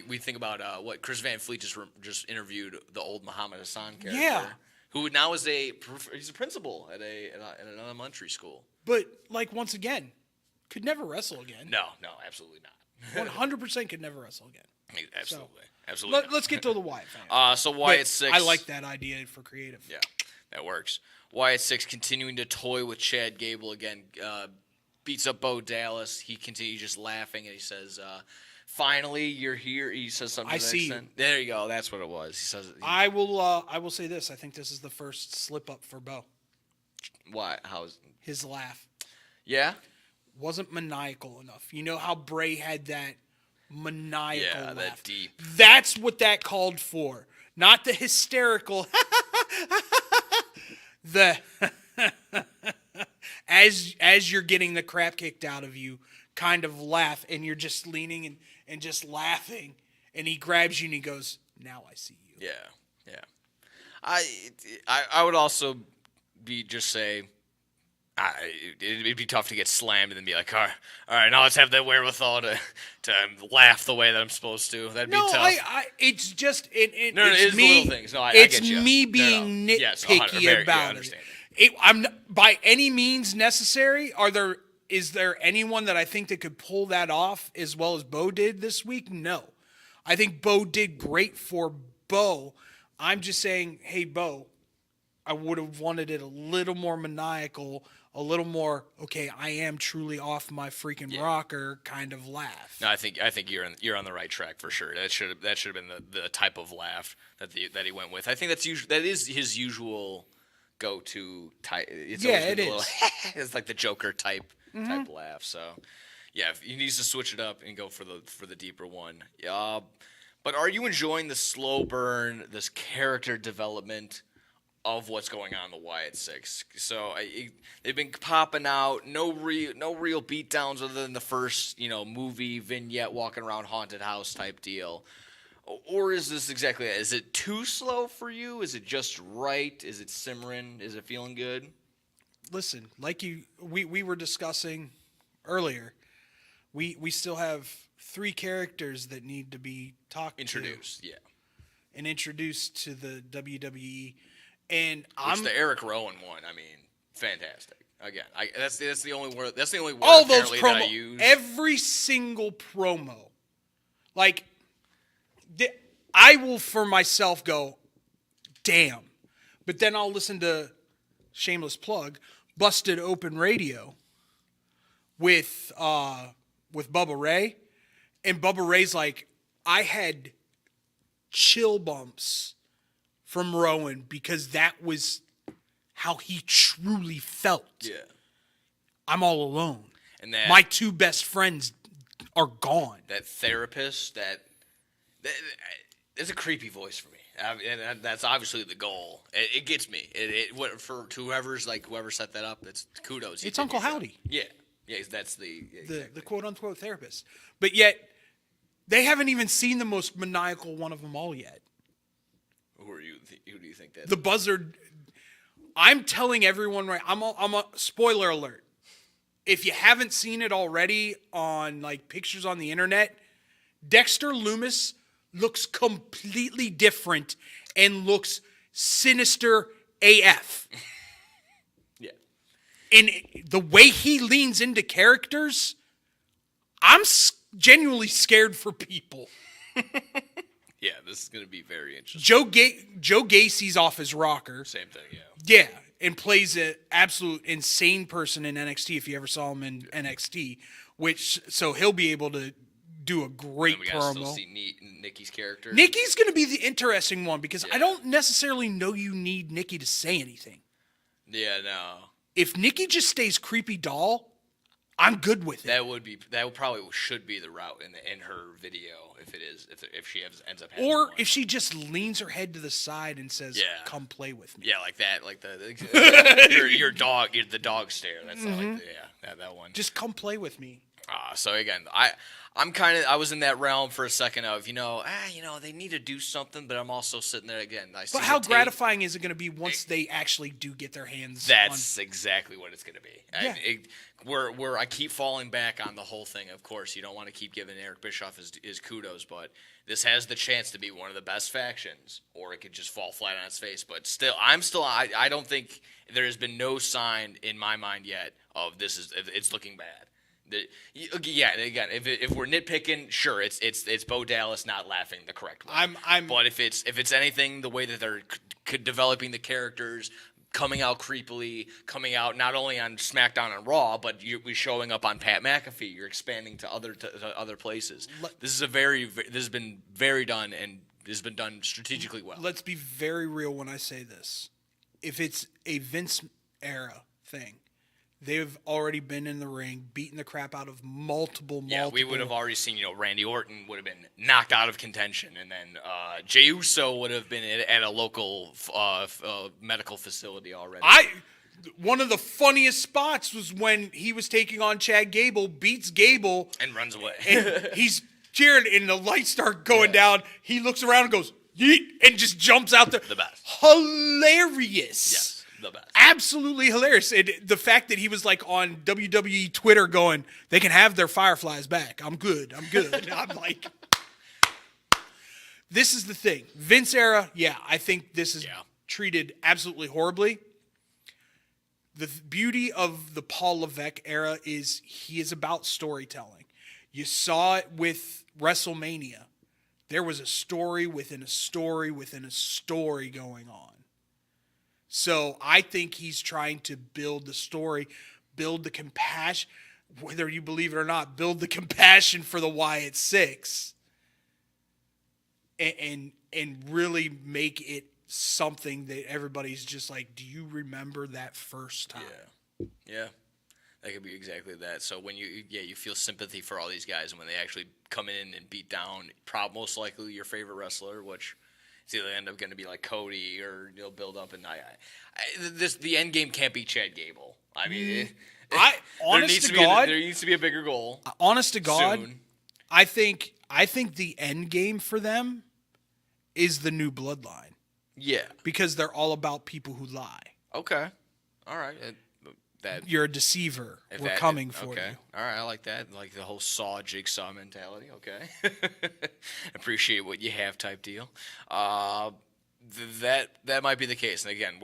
we think about what Chris Van Fleet just interviewed the old Muhammad Hassan character. Yeah. Who now is he's a principal at an elementary school. But like once again, could never wrestle again. No, absolutely not. 100% could never wrestle again. Absolutely. Let's get to the Wyatt family. So Wyatt 6. I like that idea for creative. Yeah, that works. Wyatt 6 continuing to toy with Chad Gable again. Beats up Bo Dallas. He continues just laughing, and he says, "Finally, you're here." He says something. I see you. There you go. That's what it was. He says, "I will say this. I think this is the first slip up for Bo. Why? How's his laugh? Yeah, wasn't maniacal enough. You know how Bray had that maniacal laugh. That deep. That's what that called for. Not the hysterical. The as you're getting the crap kicked out of you, kind of laugh, and you're just leaning and just laughing, and he grabs you and he goes, "Now I see you." Yeah. I would also say, it'd be tough to get slammed and then be like, all right, now let's have that wherewithal to laugh the way that I'm supposed to. That'd be tough. It's just it's it's me. little things. No, I it's get you. me being nitpicky Yes, 100, about I it. understand. I'm by any means necessary. Is there anyone that I think that could pull that off as well as Bo did this week? No. I think Bo did great for Bo. I'm just saying, hey, Bo, I would have wanted it a little more maniacal, a little more, okay, I am truly off my freaking rocker kind of laugh. No, I think you're on the right track for sure. That should have been the type of laugh that he went with. I think that is his usual go-to type. It's it is. It's like the Joker type laugh. So, yeah, he needs to switch it up and go for the deeper one. But are you enjoying the slow burn, this character development of what's going on in the Wyatt 6? So they've been popping out, no real beatdowns other than the first movie vignette, walking around haunted house type deal. Or is this exactly that? Is it too slow for you? Is it just right? Is it simmering? Is it feeling good? Listen, like we were discussing earlier, we still have 3 characters that need to be introduced, and introduced to the WWE. And the Eric Rowan one, I mean, fantastic. Again, that's the only word. That's the only word all those that I use. Every single promo, like I will for myself go, damn, but then I'll listen to shameless plug, Busted Open Radio with Bubba Ray, and Bubba Ray's like, I had chill bumps from Rowan because that was how he truly felt. Yeah. I'm all alone. And that, my 2 best friends are gone. That therapist, it's a creepy voice for me. And that's obviously the goal. It gets me. For whoever set that up, it's kudos. It's Uncle Howdy. Yeah. Yeah, that's the quote-unquote therapist. But yet, they haven't even seen the most maniacal one of them all yet. Who do you think that? The Buzzard. I'm telling everyone I'm a spoiler alert. if you haven't seen it already on like pictures on the internet, Dexter Loomis looks completely different and looks sinister AF. Yeah. And the way he leans into characters, I'm genuinely scared for people. Yeah, this is going to be very interesting. Joe Gacy's off his rocker. Same thing, yeah. Yeah, and plays an absolute insane person in NXT if you ever saw him in NXT, so he'll be able to do a great And we gotta still promo. see Nikki's character. Nikki's going to be the interesting one because I don't necessarily know you need Nikki to say anything. Yeah, no. If Nikki just stays creepy doll, I'm good with it. That probably should be the route in her video if she ends up having Or one. if she just leans her head to the side and says, Yeah. "Come play with me." Yeah, like that, like the dog stare. That's that one. Just come play with me. So again, I was in that realm for a second of they need to do something, but I'm also sitting there again. But how gratifying is it going to be once they actually do get their hands? That's exactly what it's going to be. Yeah. Where I keep falling back on the whole thing. Of course, you don't want to keep giving Eric Bischoff his kudos, but this has the chance to be one of the best factions, or it could just fall flat on its face. But still, I don't think there has been no sign in my mind yet of it's looking bad. Again, if we're nitpicking, sure, it's Bo Dallas not laughing the correct way. But if it's anything, the way that they're developing the characters, coming out creepily, coming out not only on SmackDown and Raw, but you're showing up on Pat McAfee. You're expanding to other places. This has been very done, and this has been done strategically well. Let's be very real when I say this. If it's a Vince era thing, they've already been in the ring, beating the crap out of multiple. Yeah, we would have already seen, Randy Orton would have been knocked out of contention, and then Jey Uso would have been at a local medical facility already. One of the funniest spots was when he was taking on Chad Gable, beats Gable, and runs away. and he's cheering, and the lights start going down. He looks around and goes, yeet, and just jumps out there. The best. Hilarious. Yes. The best. Absolutely hilarious. And the fact that he was like on WWE Twitter going, they can have their Fireflies back. I'm good. I'm like, this is the thing. Vince era, I think this is treated absolutely horribly. The beauty of the Paul Levesque era is he is about storytelling. You saw it with WrestleMania. There was a story within a story within a story going on. So I think he's trying to build the story, build the compassion, whether you believe it or not, build the compassion for the Wyatt Six, and really make it something that everybody's just like, do you remember that first time? Yeah. That could be exactly that. So when you feel sympathy for all these guys, and when they actually come in and beat down, most likely your favorite wrestler, which it's either end up going to be like Cody or build up, and the end game can't be Chad Gable. I mean, there needs to be a bigger goal. Honest to God, soon. I think the end game for them is the new bloodline. Yeah, because they're all about people who lie. Okay, all right. You're a deceiver. We're coming for you. All right, I like that. Like the whole Saw Jigsaw mentality. Okay, appreciate what you have type deal. That might be the case. And again,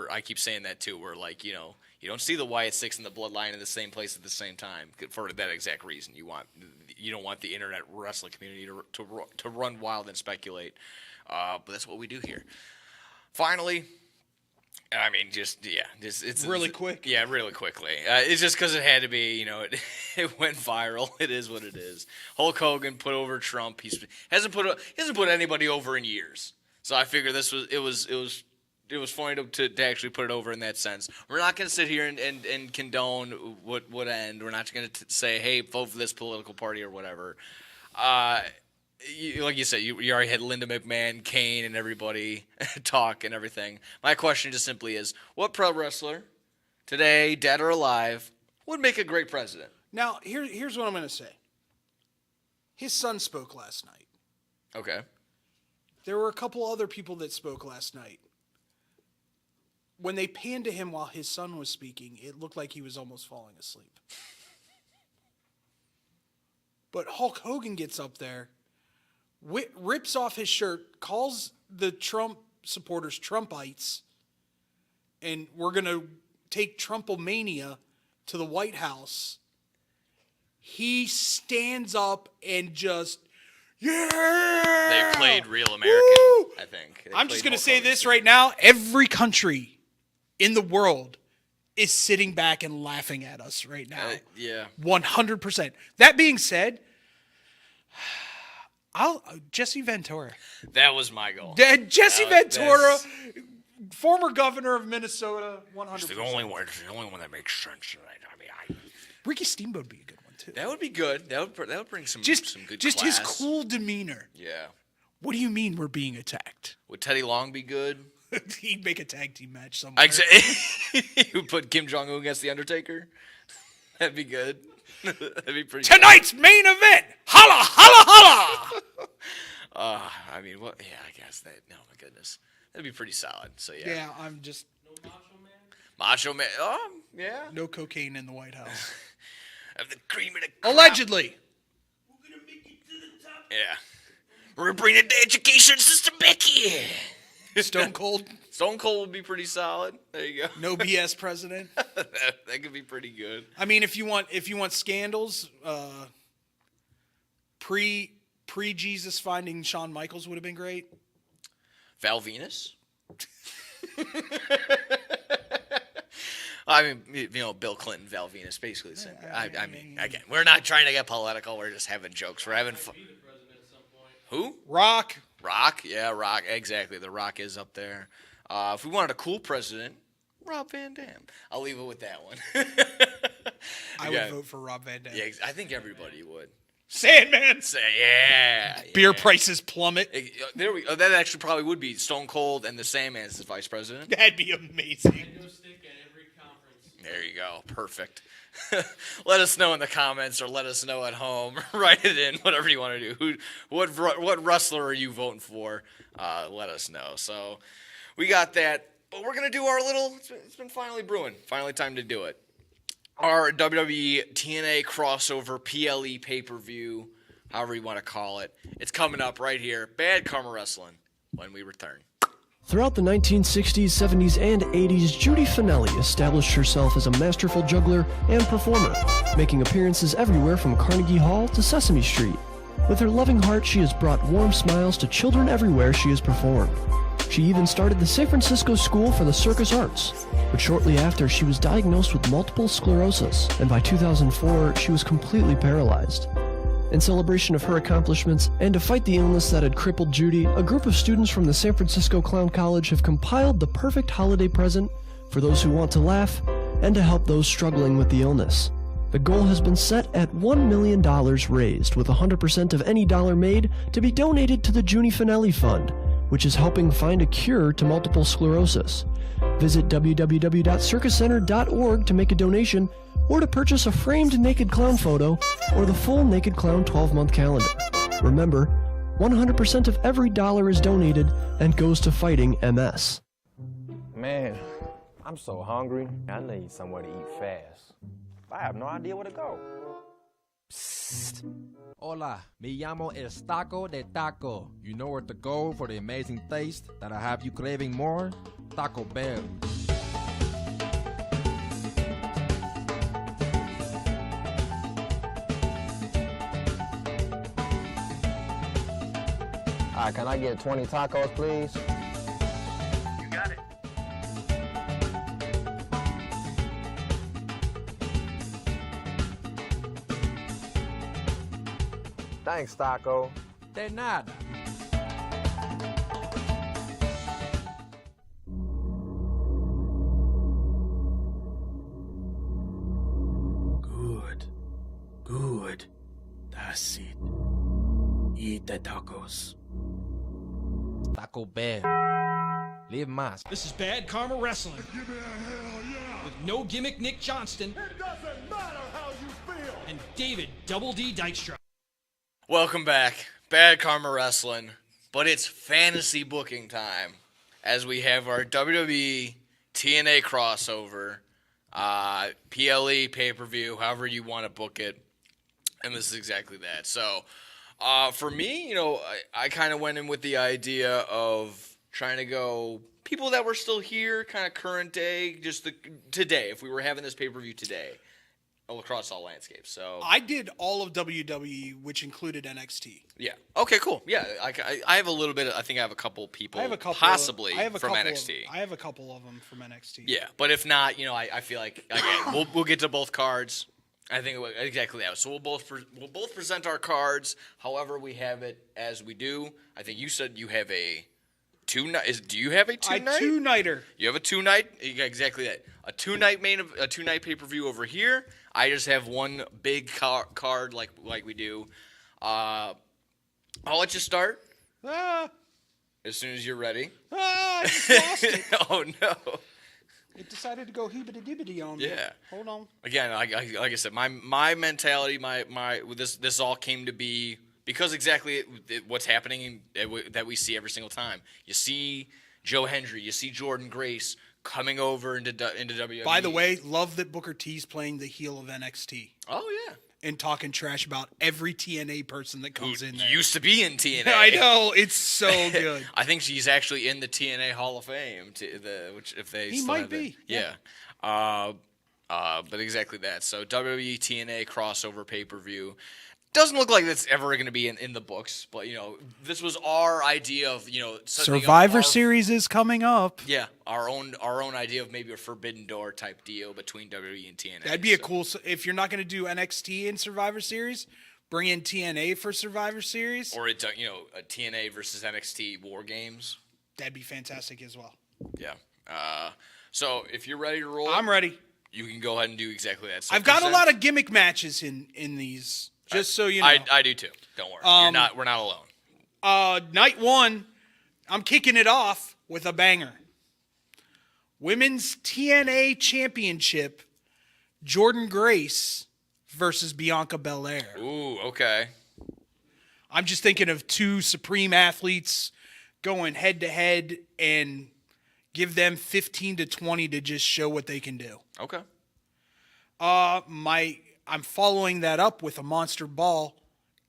I keep saying that too. We're like, you don't see the Wyatt Six and the Bloodline in the same place at the same time for that exact reason. You don't want the internet wrestling community to run wild and speculate. But that's what we do here. Finally. I mean, it's really quick. Yeah, really quickly. It's just because it had to be, it went viral. It is what it is. Hulk Hogan put over Trump. He hasn't put anybody over in years. So I figured it was funny to actually put it over in that sense. We're not going to sit here and condone what end. We're not going to say, hey, vote for this political party or whatever. Like you said, you already had Linda McMahon, Kane, and everybody talk and everything. My question just simply is, what pro wrestler today, dead or alive, would make a great president? Now, here's what I'm going to say. His son spoke last night. Okay. There were a couple other people that spoke last night. when they panned to him while his son was speaking, it looked like he was almost falling asleep. But Hulk Hogan gets up there, rips off his shirt, calls the Trump supporters Trumpites, and we're going to take Trumpomania to the White House. He stands up and just, yeah! They played Real American, Woo! I think. I'm just going to say this right now. Every country in the world is sitting back and laughing at us right now. Yeah. 100%. That being said, Jesse Ventura. That was my goal. Jesse Ventura, former governor of Minnesota, 100%. It's the only one that makes sense. Ricky Steamboat would be a good one, too. That would be good. That would bring some good Just class. his cool demeanor. Yeah. What do you mean we're being attacked? Would Teddy Long be good? He'd make a tag team match somewhere. You would put Kim Jong-un against The Undertaker? That'd be good. That'd be pretty Tonight's main event! Holla, holla, holla! I mean, what? Yeah, I guess that. No, my goodness. That'd be pretty solid. So, yeah. Yeah, I'm just... Macho Man. Yeah. No cocaine in the White House. Of the cream of the crop. Allegedly. Yeah. We're going to bring the education system back here. Stone Cold. Stone Cold would be pretty solid. There you go. No BS president. that could be pretty good. I mean, if you want scandals, pre Jesus finding Shawn Michaels would have been great. Val Venus. I mean, Bill Clinton, Val Venus, basically the same guy. I mean, again, we're not trying to get political. We're just having jokes. We're having fun. Who? Rock. Rock? Yeah, Rock. Exactly. The Rock is up there. If we wanted a cool president, Rob Van Dam. I'll leave it with that one. I would vote for Rob Van Dam. Yeah, I think everybody would. Sandman. Say, yeah. Beer prices plummet. There we go. That actually probably would be Stone Cold and the Sandman as the vice president. That'd be amazing. There you go. Perfect. Let us know in the comments or let us know at home. Write it in, whatever you want to do. What wrestler are you voting for? Let us know. So we got that. But we're going to do our little, it's been finally brewing. Finally time to do it. Our WWE TNA crossover PLE pay-per-view, however you want to call it. It's coming up right here. Bad Karma Wrestling when we return. Throughout the 1960s, 70s, and 80s, Judy Finelli established herself as a masterful juggler and performer, making appearances everywhere from Carnegie Hall to Sesame Street. With her loving heart, she has brought warm smiles to children everywhere she has performed. She even started the San Francisco School for the Circus Arts, but shortly after, she was diagnosed with multiple sclerosis, and by 2004, she was completely paralyzed. In celebration of her accomplishments, and to fight the illness that had crippled Judy, a group of students from the San Francisco Clown College have compiled the perfect holiday present for those who want to laugh and to help those struggling with the illness. The goal has been set at $1 million raised, with 100% of any dollar made to be donated to the Judy Finelli Fund, which is helping find a cure to multiple sclerosis. Visit www.circuscenter.org to make a donation, or to purchase a framed Naked Clown photo, or the full Naked Clown 12-month calendar. Remember, 100% of every dollar is donated and goes to fighting MS. Man, I'm so hungry. I need somewhere to eat fast. I have no idea where to go. Psst. Hola, me llamo El Taco de Taco. You know where to go for the amazing taste that'll have you craving more? Taco Bell. Can I get 20 tacos, please? You got it. Thanks, Taco. De nada. Good. That's it. Eat the tacos. Taco Bell. Live más. This is Bad Karma Wrestling. Give me a hell yeah. With No Gimmick Nick Johnston It doesn't matter how you feel. and David Double D Dykstra. Welcome back. Bad Karma Wrestling. But it's fantasy booking time as we have our WWE TNA crossover, PLE pay-per-view, however you want to book it, and this is exactly that. So, for me, I kind of went in with the idea of trying to go people that were still here, kind of current day, just today, if we were having this pay-per-view today, across all landscapes. So I did all of WWE, which included NXT. Yeah. Okay, cool. Yeah, I have a little bit. I think I have a couple people possibly from NXT. I have a couple of them from NXT. Yeah, but if not, I feel like, again, we'll get to both cards. I think exactly that. So we'll both present our cards however we have it as we do. I think you said you have a two-night. Do you have a two-night? A two-nighter. You have a two-night? Yeah, exactly that. A two-night pay-per-view over here. I just have one big card like we do. I'll let you start. As soon as you're ready. I just lost it. Oh, no. It decided to go heebity-dibbity on me. Yeah. Hold on. Again, like I said, my mentality, this all came to be because exactly what's happening that we see every single time. You see Joe Hendry, you see Jordan Grace coming over into WWE. By the way, love that Booker T's playing the heel of NXT. Oh, yeah. And talking trash about every TNA person that comes in there. Used to be in TNA. I know. It's so good. I think she's actually in the TNA Hall of Fame, which if they he still might have be. Yeah. But exactly that. So WWE TNA crossover pay-per-view. Doesn't look like that's ever going to be in the books, but this was our idea of Survivor Series is coming up. Yeah, our own idea of maybe a Forbidden Door type deal between WWE and TNA. That'd be a cool. If you're not going to do NXT in Survivor Series, bring in TNA for Survivor Series, or it's a TNA versus NXT War Games. That'd be fantastic as well. Yeah. So if you're ready to roll, I'm ready. You can go ahead and do exactly that. So I've got a lot of gimmick matches in these. Just so you know. I do too. Don't worry. We're not alone. Night one, I'm kicking it off with a banger. Women's TNA Championship, Jordan Grace versus Bianca Belair. Ooh, okay. I'm just thinking of two supreme athletes going head to head and give them 15 to 20 to just show what they can do. Okay. I'm following that up with a Monster Ball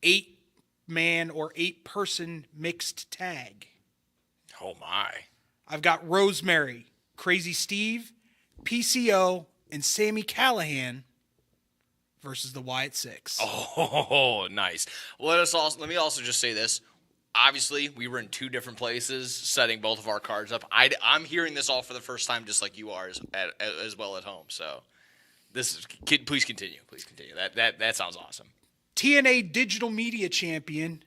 8-man or 8-person mixed tag. Oh, my. I've got Rosemary, Crazy Steve, PCO, and Sami Callihan versus the Wyatt Six. Oh, nice. Let me also just say this. Obviously, we were in two different places setting both of our cards up. I'm hearing this all for the first time just like you are as well at home, so... Please continue. Please continue. That sounds awesome. TNA Digital Media Champion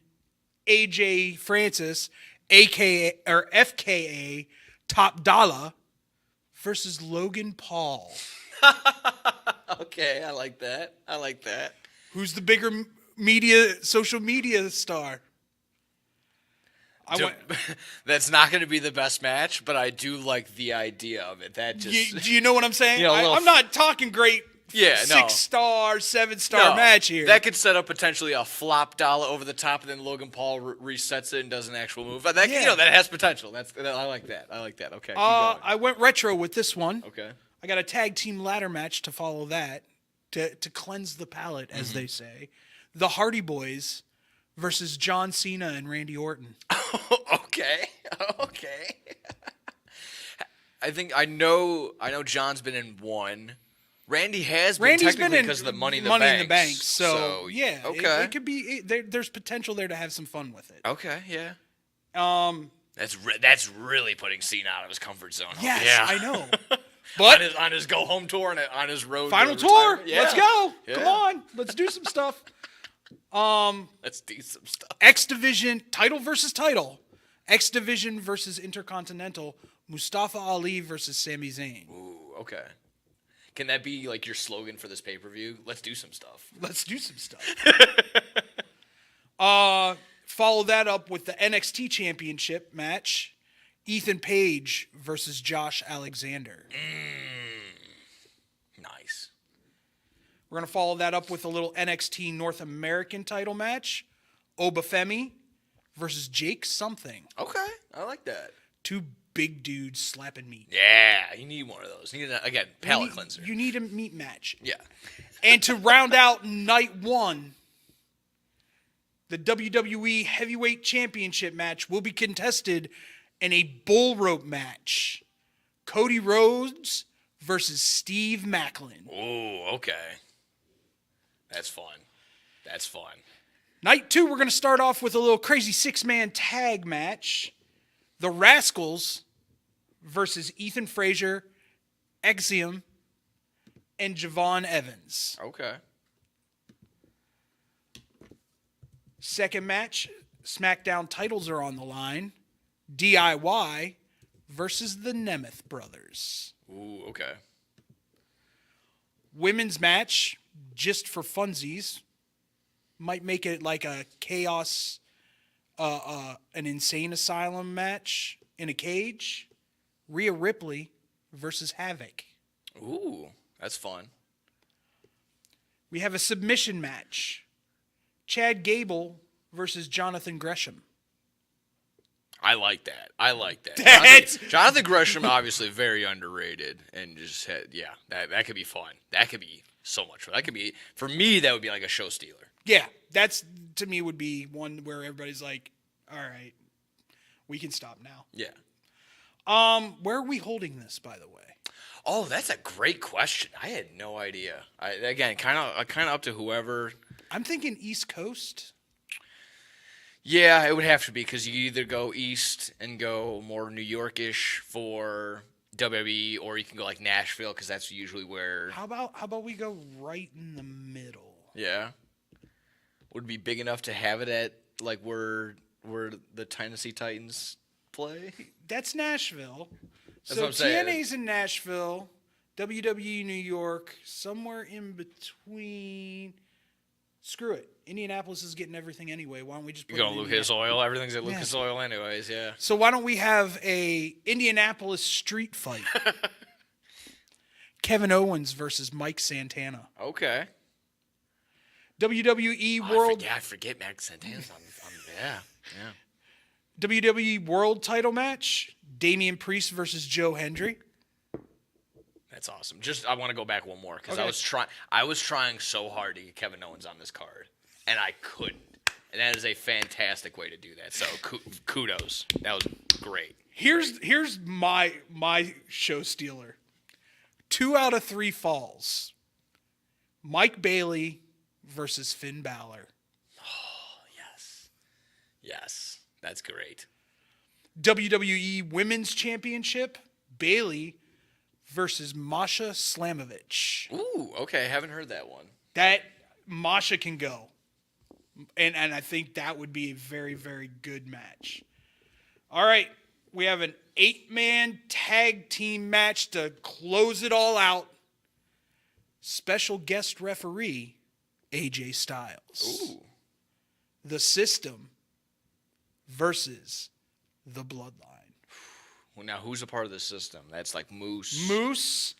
AJ Francis, FKA Top Dollar versus Logan Paul. Okay, I like that. Who's the bigger social media star? That's not going to be the best match, but I do like the idea of it. That just do you know what I'm saying? I'm not talking great. 6-star, 7-star match here. That could set up potentially a flop dollar over the top, and then Logan Paul resets it and does an actual move. But that has potential. I like that. Okay. I went retro with this one. Okay. I got a tag team ladder match to follow that to cleanse the palate, as they say. The Hardy Boys versus John Cena and Randy Orton. Okay. I know John's been in one. Randy's been technically because of the Money in the Bank. So yeah, okay. It could be. There's potential there to have some fun with it. Okay, yeah. That's really putting Cena out of his comfort zone. Yes, yeah. I know. But on his go home tour and on his road final tour. Yeah. Let's go. Yeah. Come on, let's do some stuff. Let's do some stuff. X Division title versus title. X Division versus Intercontinental. Mustafa Ali versus Sami Zayn. Ooh, okay. Can that be like your slogan for this pay-per-view? Let's do some stuff. Follow that up with the NXT Championship match. Ethan Page versus Josh Alexander. Nice. We're going to follow that up with a little NXT North American title match. Obafemi versus Jake something. Okay, I like that. Two big dudes slapping meat. Yeah, you need one of those. You need again palate cleanser. You need a meat match. Yeah. And to round out night one, the WWE Heavyweight Championship match will be contested in a bull rope match. Cody Rhodes versus Steve Macklin. Oh, okay. That's fun. That's fun. Night two, we're going to start off with a little crazy six-man tag match. The Rascals versus Ethan Frazier, Exium, and Javon Evans. Okay. Second match, SmackDown titles are on the line. DIY versus the Nemeth brothers. Ooh, okay. Women's match, just for funsies, might make it like a chaos, an insane asylum match in a cage. Rhea Ripley versus Havoc. Ooh, that's fun. We have a submission match. Chad Gable versus Jonathan Gresham. I like that. I like that. That's- Jonathan Gresham, obviously very underrated, and just had that could be fun. That could be so much fun. That could be, for me, that would be like a show stealer. Yeah, that's, to me, would be one where everybody's like, all right, we can stop now. Yeah. Where are we holding this, by the way? Oh, that's a great question. I had no idea. Again, kind of up to whoever. I'm thinking East Coast. Yeah, it would have to be, because you either go east and go more New York-ish for WWE, or you can go like Nashville, because that's usually where. How about we go right in the middle? Yeah. Would it be big enough to have it at like where the Tennessee Titans play? That's Nashville. That's So what I'm saying. TNA's in Nashville, WWE New York, somewhere in between. Screw it. Indianapolis is getting everything anyway. Why don't we just put You're it going in Lucas Indianapolis? Oil. Everything's at Lucas Oil anyways, yeah. So why don't we have a Indianapolis street fight? Kevin Owens versus Mike Santana. Okay. WWE Oh, World I forget Max Santana's on yeah. WWE World Title match. Damian Priest versus Joe Hendry. That's awesome. Just I want to go back one more, because Okay. I was trying so hard to get Kevin Owens on this card, and I couldn't. And that is a fantastic way to do that. So kudos. That was great. Here's my show stealer. 2 out of 3 falls. Mike Bailey versus Finn Balor. Yes. That's great. WWE Women's Championship. Bailey versus Masha Slamovich. Ooh, okay. Haven't heard that one. That Masha can go. And I think that would be a very, very good match. All right. We have an 8-man tag team match to close it all out. Special guest referee, AJ Styles. Ooh. The System versus the Bloodline. Well, now who's a part of the system? That's like Moose. Moose,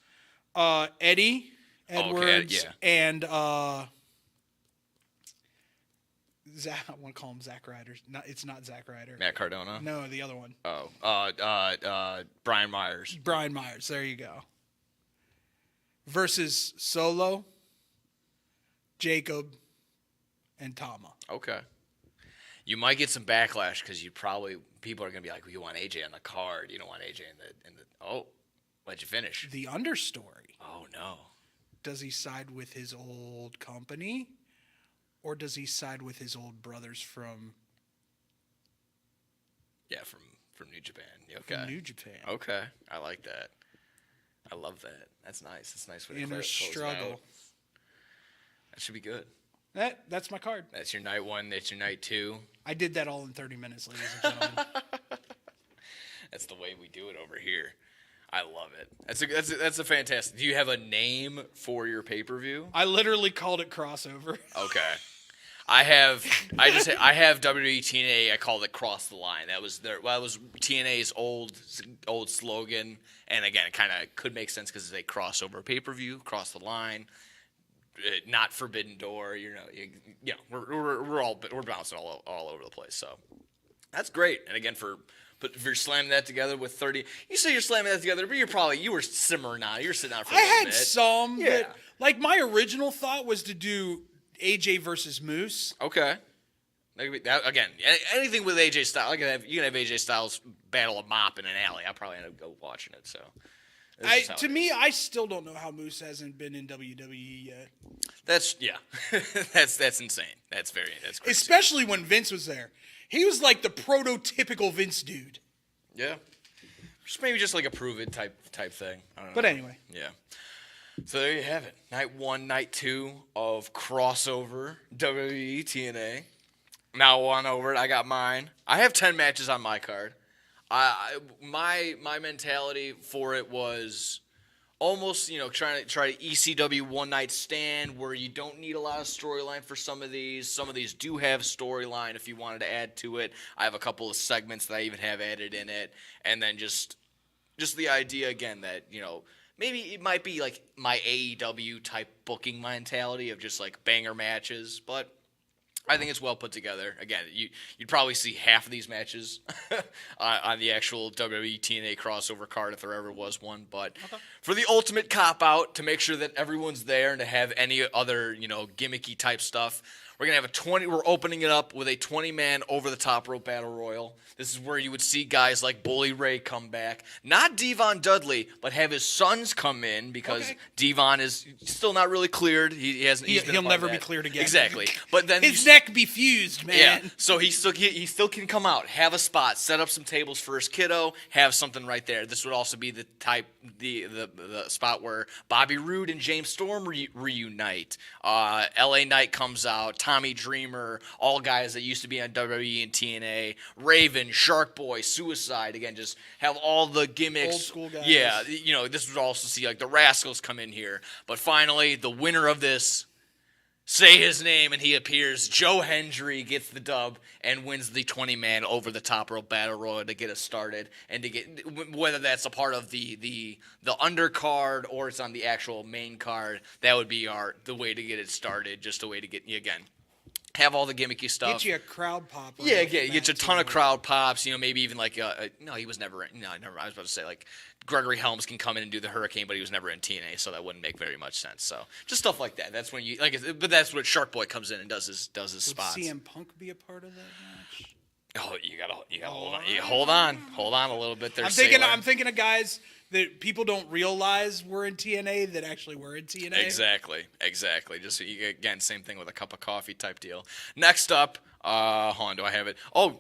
Eddie Edwards, yeah. and Zach, I want to call him Zack Ryder. No, it's not Zack Ryder. Matt Cardona. No, the other one. Brian Myers. Brian Myers. There you go. Versus Solo, Jacob, and Tama. Okay. You might get some backlash, because people are gonna be like, well, you want AJ on the card, you don't want AJ in the. Oh, why'd you finish? The understory. Oh no. Does he side with his old company, or does he side with his old brothers from? Yeah, from New Japan. Okay. From New Japan. Okay, I like that. I love that. That's nice. That's a nice way to Inner close it struggle. out. That should be good. That's my card. That's your night 1. That's your night 2. I did that all in 30 minutes, ladies and gentlemen. That's the way we do it over here. I love it. That's a fantastic. Do you have a name for your pay-per-view? I literally called it crossover. Okay. I have WWE TNA. I called it Cross the Line. That was that was TNA's old slogan. And again, it kind of could make sense because it's a crossover pay-per-view, cross the line, not Forbidden Door. We're bouncing all over the place. So that's great. And again, for But if you're slamming that together with 30, you say you're slamming that together, but you were simmering on it. You're sitting on it for a I little had bit. some. Yeah. That, like, my original thought was to do AJ versus Moose. Okay. Again, anything with AJ Styles, you can have AJ Styles battle a mop in an alley. I'll probably end up go watching it. So, To me, I still don't know how Moose hasn't been in WWE yet. that's that's insane. That's crazy. Especially when Vince was there. He was like the prototypical Vince dude. Yeah, maybe just like a prove it type thing. I don't know. But anyway, yeah. So there you have it. Night 1, night 2 of crossover WWE TNA. Now on over it. I got mine. I have 10 matches on my card. My mentality for it was almost, try to ECW one night stand where you don't need a lot of storyline for some of these. Some of these do have storyline if you wanted to add to it. I have a couple of segments that I even have added in it, and then just the idea again that maybe it might be like my AEW type booking mentality of just like banger matches, but I think it's well put together. Again, you'd probably see half of these matches on the actual WWE TNA crossover card if there ever was one. But for the ultimate cop-out, to make sure that everyone's there and to have any other, gimmicky type stuff, we're opening it up with a 20-man over-the-top rope battle royal. This is where you would see guys like Bully Ray come back. Not Devon Dudley, but have his sons come in because Devon is still not really cleared. He'll never be cleared again. Exactly. But then his neck be fused, man. Yeah. So he still can come out, have a spot, set up some tables for his kiddo, have something right there. This would also be the spot where Bobby Roode and James Storm reunite. LA Knight comes out. Tommy Dreamer, all guys that used to be on WWE and TNA, Raven, Shark Boy, Suicide, again, just have all the gimmicks. Old school guys. Yeah, this would also see like the Rascals come in here. But finally, the winner of this, say his name and he appears. Joe Hendry gets the dub and wins the 20-man over-the-top rope battle royal to get us started, and to get, whether that's a part of the undercard or it's on the actual main card, that would be the way to get it started, just a way to get you again. Have all the gimmicky stuff. Get you a crowd pop. Yeah, you get you a ton of crowd pops. Maybe even like no, he was never. No, never. I was about to say like Gregory Helms can come in and do the Hurricane, but he was never in TNA, so that wouldn't make very much sense. So just stuff like that. That's when you but that's what Shark Boy comes in and does his spots. Would CM Punk be a part of that match? Oh, you gotta hold on. Hold on a little bit. There, I'm thinking of guys that people don't realize were in TNA that actually were in TNA. Exactly. Just again, same thing with a cup of coffee type deal. Next up, hold on, do I have it? Oh,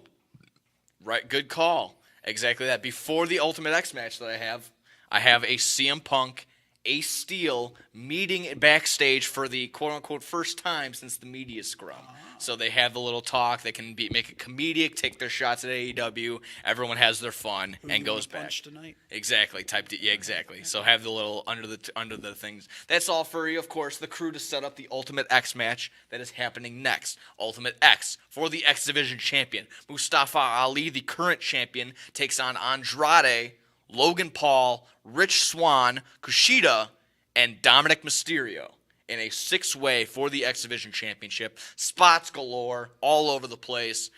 right, good call. Exactly that. Before the Ultimate X match that I have a CM Punk, Ace Steel meeting backstage for the quote-unquote first time since the media scrum. So they have the little talk. They can make it comedic, take their shots at AEW. Everyone has their fun and goes back. Tonight? Exactly. Yeah, exactly. So have the little under the things. That's all for you, of course, the crew to set up the Ultimate X match that is happening next. Ultimate X for the X Division champion. Mustafa Ali, the current champion, takes on Andrade, Logan Paul, Rich Swann, Kushida, and Dominic Mysterio in a 6-way for the X Division Championship. Spots galore all over the place.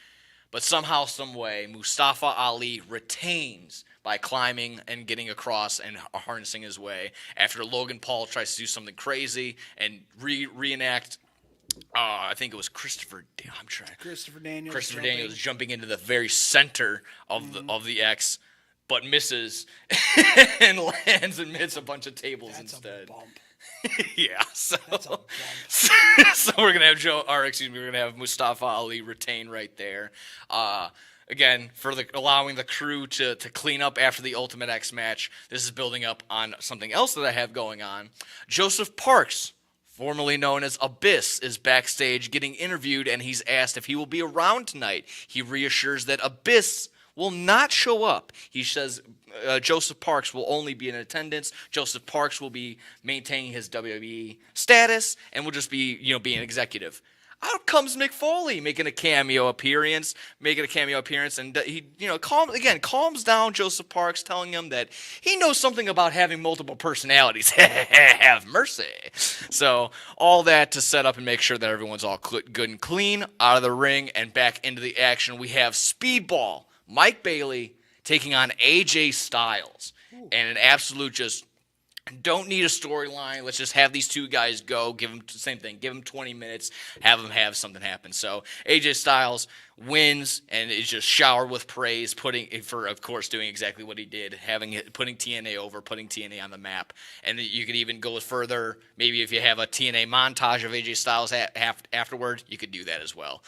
But somehow, some way, Mustafa Ali retains by climbing and getting across and harnessing his way after Logan Paul tries to do something crazy and reenact. I think it was Christopher Daniels jumping into the very center of the X, but misses and lands and hits a bunch of tables instead. A bump. Yeah, so That's a bump. so we're gonna have Mustafa Ali retain right there. Again, for allowing the crew to clean up after the Ultimate X match. This is building up on something else that I have going on. Joseph Parks, formerly known as Abyss, is backstage getting interviewed, and he's asked if he will be around tonight. He reassures that Abyss will not show up. He says Joseph Parks will only be in attendance. Joseph Parks will be maintaining his WWE status and will just be, being an executive. Out comes Mick Foley making a cameo appearance, and he, calms down Joseph Parks, telling him that he knows something about having multiple personalities. Have mercy. So all that to set up and make sure that everyone's all good and clean, out of the ring and back into the action. We have Speedball, Mike Bailey, taking on AJ Styles. And an absolute just don't need a storyline. Let's just have these two guys go. Give them same thing. Give them 20 minutes. Have them have something happen. So AJ Styles wins and is just showered with praise, of course doing exactly what he did, putting TNA over, putting TNA on the map. And you could even go further. Maybe if you have a TNA montage of AJ Styles afterward, you could do that as well.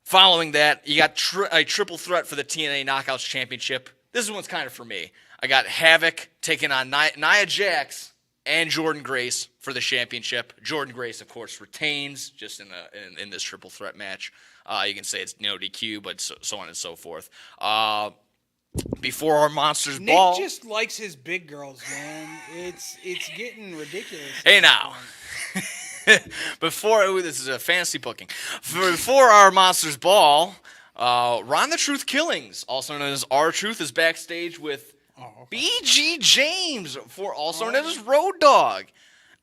Following that, you got a triple threat for the TNA Knockouts Championship. This one's kind of for me. I got Havoc taking on Nia Jax and Jordynne Grace for the championship. Jordynne Grace, of course, retains just in this triple threat match. You can say it's no DQ, but so on and so forth. Before our Monsters Ball, Nick just likes his big girls, man. It's getting ridiculous. Hey now. This is a fantasy booking. Before our Monsters Ball, Ron the Truth Killings, also known as R-Truth, is backstage with BG James, also known as Road Dogg.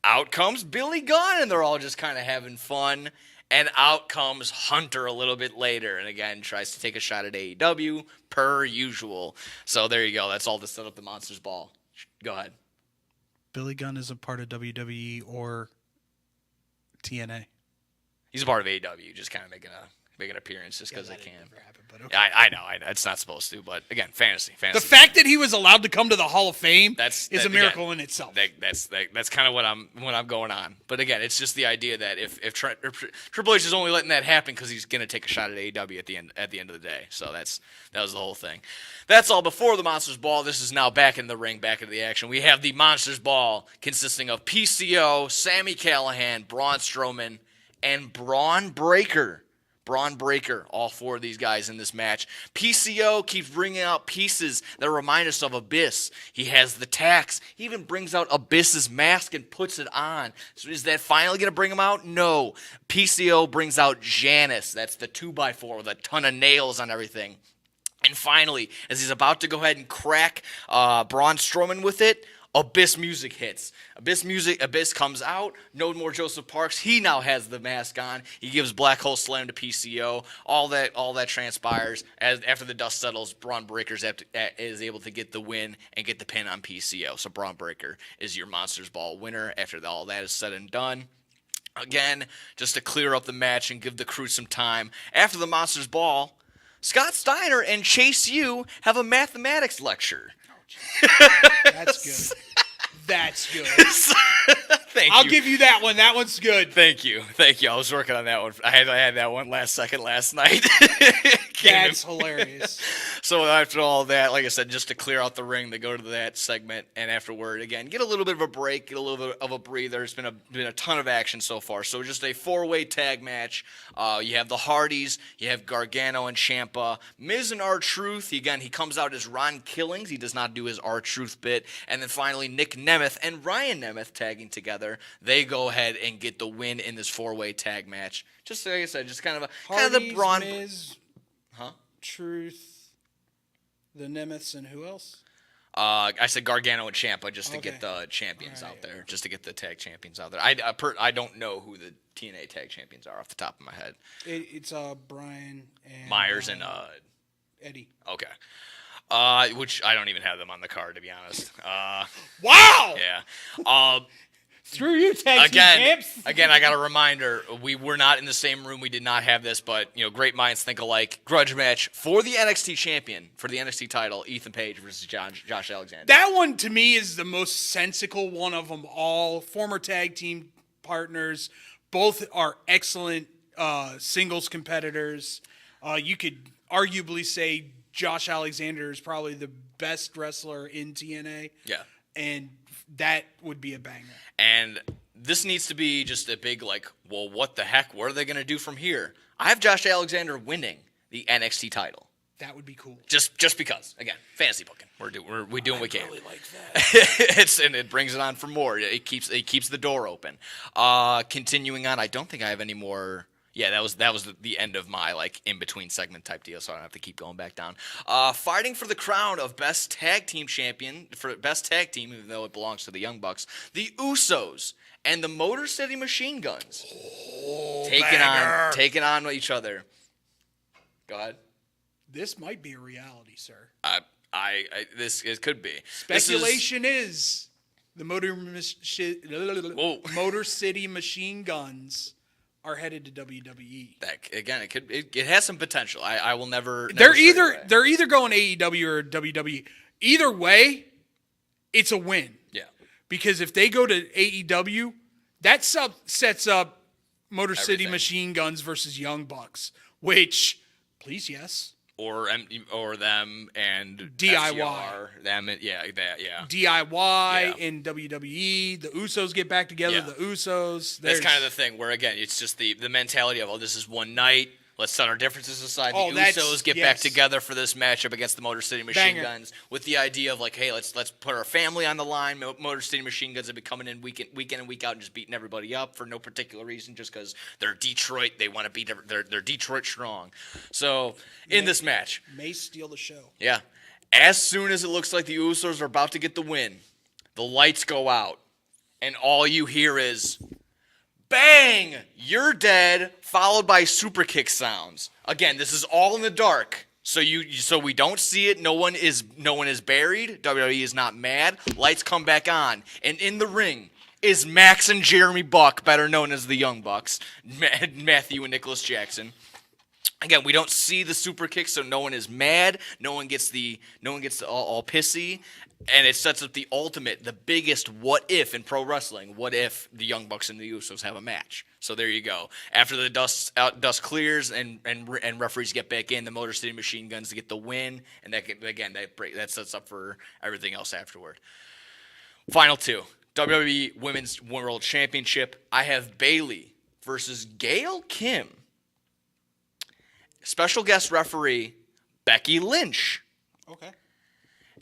Out comes Billy Gunn, and they're all just kind of having fun. And out comes Hunter a little bit later, and again tries to take a shot at AEW per usual. So there you go. That's all to set up the Monsters Ball. Go ahead. Billy Gunn is a part of WWE or TNA. He's a part of AEW, just kind of making an appearance just because they can. But okay. I know. It's not supposed to, but again, fantasy. The fact that he was allowed to come to the Hall of Fame is a miracle again, in itself. That's kind of what I'm going on. But again, it's just the idea that if Triple H is only letting that happen because he's going to take a shot at AEW at the end of the day. So that was the whole thing. That's all before the Monsters Ball. This is now back in the ring, back into the action. We have the Monsters Ball consisting of PCO, Sami Callihan, Braun Strowman, and Braun Breaker. Braun Breaker, all four of these guys in this match. PCO keeps bringing out pieces that remind us of Abyss. He has the tacks. He even brings out Abyss's mask and puts it on. So is that finally going to bring him out? No. PCO brings out Janice. That's the 2x4 with a ton of nails on everything. And finally, as he's about to go ahead and crack Braun Strowman with it, Abyss music hits. Abyss comes out. No more Joseph Parks. He now has the mask on. He gives Black Hole Slam to PCO. All that transpires. After the dust settles, Braun Breaker is able to get the win and get the pin on PCO. So Braun Breaker is your Monsters Ball winner after all that is said and done. Again, just to clear up the match and give the crew some time. After the Monsters Ball, Scott Steiner and Chase U have a mathematics lecture. That's good. That's good. Thank you. I'll give you that one. That one's good. Thank you. I was working on that one. I had that one last night. That's hilarious. So after all that, like I said, just to clear out the ring, they go to that segment, and afterward, again, get a little bit of a break, get a little bit of a breather. There's been a ton of action so far. So just a 4-way tag match. You have the Hardys, you have Gargano and Ciampa, Miz and R-Truth. He comes out as Ron Killings. He does not do his R-Truth bit. And then finally, Nick Nemeth and Ryan Nemeth tagging together. They go ahead and get the win in this 4-way tag match. Just like I said, just kind of the Braun. Miz, Truth, the Nemeths, and who else? I said Gargano and Ciampa just to get the champions out there, just to get the tag champions out there. I don't know who the TNA tag champions are off the top of my head. It's Brian and Myers and Eddie. Okay. Which I don't even have them on the card, to be honest. Wow! Yeah. Screw you, tag team champs. Again, I got a reminder. We were not in the same room. We did not have this, but great minds think alike. Grudge match for the NXT champion, for the NXT title, Ethan Page versus Josh Alexander. That one, to me, is the most sensical one of them all. Former tag team partners. Both are excellent singles competitors. You could arguably say Josh Alexander is probably the best wrestler in TNA. Yeah. And that would be a banger. And this needs to be just a big, well, what the heck? What are they going to do from here? I have Josh Alexander winning the NXT title. That would be cool. Just because. Again, fantasy booking. We're doing what we can. I really like that. And it brings it on for more. It keeps the door open. Continuing on, I don't think I have any more. Yeah, that was the end of my in between segment type deal, so I don't have to keep going back down. Fighting for the crown of best tag team champion for best tag team, even though it belongs to the Young Bucks, the Usos and the Motor City Machine Guns taking on each other. Go ahead. This might be a reality, sir. It could be. Speculation is the Motor City Machine Guns are headed to WWE. It has some potential. I will never. They're either going AEW or WWE. Either way, it's a win. Yeah. Because if they go to AEW, that sets up Motor City Machine Guns versus Young Bucks, which, please, yes. Or them and DIY. FTR, them and, yeah. DIY and WWE. The Usos get back together. Yeah. The Usos. That's kind of the thing where, again, it's just the mentality of, this is one night. Let's set our differences aside. The Usos get back together for this matchup against the Motor City Machine Guns with the idea of hey, let's put our family on the line. Motor City Machine Guns have been coming in week in and week out and just beating everybody up for no particular reason, just because they're Detroit. They want to beat. They're Detroit strong. So in this match, may steal the show. Yeah, as soon as it looks like the Usos are about to get the win, the lights go out, and all you hear is, bang! You're dead, followed by super kick sounds. Again, this is all in the dark, so we don't see it. No one is buried. WWE is not mad. Lights come back on, and in the ring is Max and Jeremy Buck, better known as the Young Bucks, Matthew and Nicholas Jackson. Again, we don't see the super kick, so no one is mad. No one gets all pissy. And it sets up the ultimate, the biggest what if in pro wrestling. What if the Young Bucks and the Usos have a match? So there you go. After the dust clears and referees get back in, the Motor City Machine Guns to get the win, and that sets up for everything else afterward. Final two, WWE Women's World Championship. I have Bayley versus Gail Kim. Special guest referee Becky Lynch. Okay.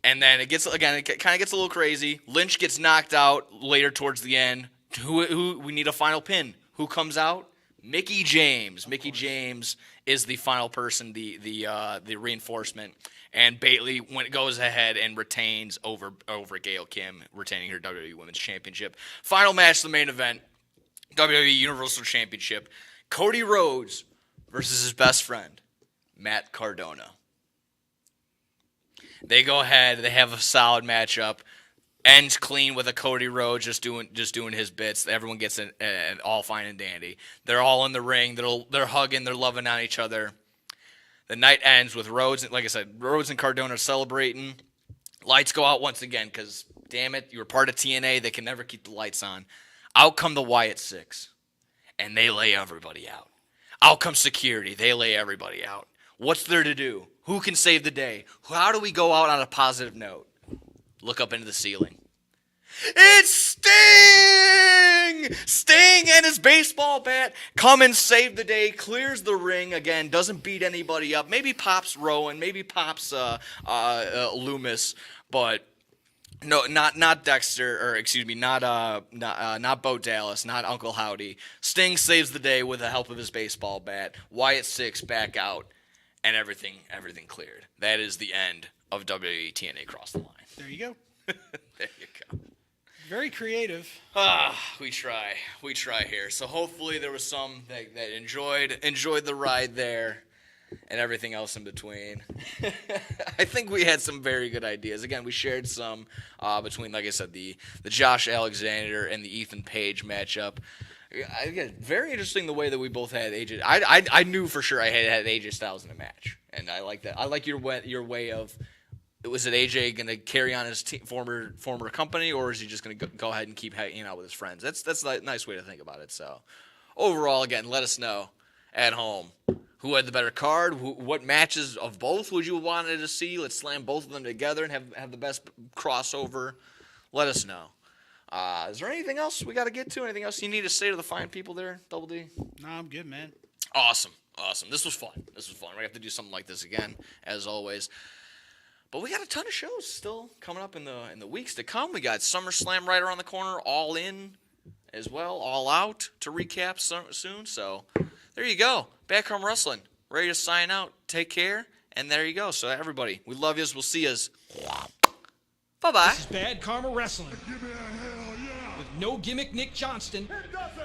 And then it kind of gets a little crazy. Lynch gets knocked out later towards the end. Who we need a final pin. Who comes out? Mickie James. Mickie James is the final person, the reinforcement. And Bayley goes ahead and retains over Gail Kim, retaining her WWE Women's Championship. Final match, the main event, WWE Universal Championship. Cody Rhodes versus his best friend, Matt Cardona. They go ahead. They have a solid matchup. Ends clean with a Cody Rhodes just doing his bits. Everyone gets an all fine and dandy. They're all in the ring. They're hugging. They're loving on each other. The night ends with Rhodes. Like I said, Rhodes and Cardona celebrating. Lights go out once again because, damn it, you were part of TNA. They can never keep the lights on. Out come the Wyatt Six, and they lay everybody out. Out comes security. They lay everybody out. What's there to do? Who can save the day? How do we go out on a positive note? Look up into the ceiling. It's Sting! Sting and his baseball bat come and save the day, clears the ring again, doesn't beat anybody up. Maybe pops Rowan, maybe pops Loomis, but no, not Dexter, or excuse me, not Bo Dallas, not Uncle Howdy. Sting saves the day with the help of his baseball bat. Wyatt Six back out, and everything cleared. That is the end of WWE TNA Cross the Line. There you go. There you go. Very creative. We try here. So hopefully there was some that enjoyed the ride there, and everything else in between. I think we had some very good ideas. Again, we shared some between, like I said, the Josh Alexander and the Ethan Page matchup. Again, very interesting the way that we both had AJ. I knew for sure I had AJ Styles in a match, and I like that. I like your way of. Was it AJ going to carry on his former company, or is he just going to go ahead and keep hanging out with his friends? That's a nice way to think about it. So, overall, again, let us know at home who had the better card, what matches of both would you wanted to see. Let's slam both of them together and have the best crossover. Let us know. Is there anything else we got to get to? Anything else you need to say to the fine people there, Double D? No, I'm good, man. Awesome. This was fun. We have to do something like this again, as always. But we got a ton of shows still coming up in the weeks to come. We got SummerSlam right around the corner, All In as well, All Out to recap soon. So there you go. Back Home Wrestling, ready to sign out. Take care, and there you go. So everybody, we love yous. We'll see yous. Bye-bye. This is Bad Karma Wrestling. Give me a hell yeah. With No Gimmick Nick Johnston. It doesn't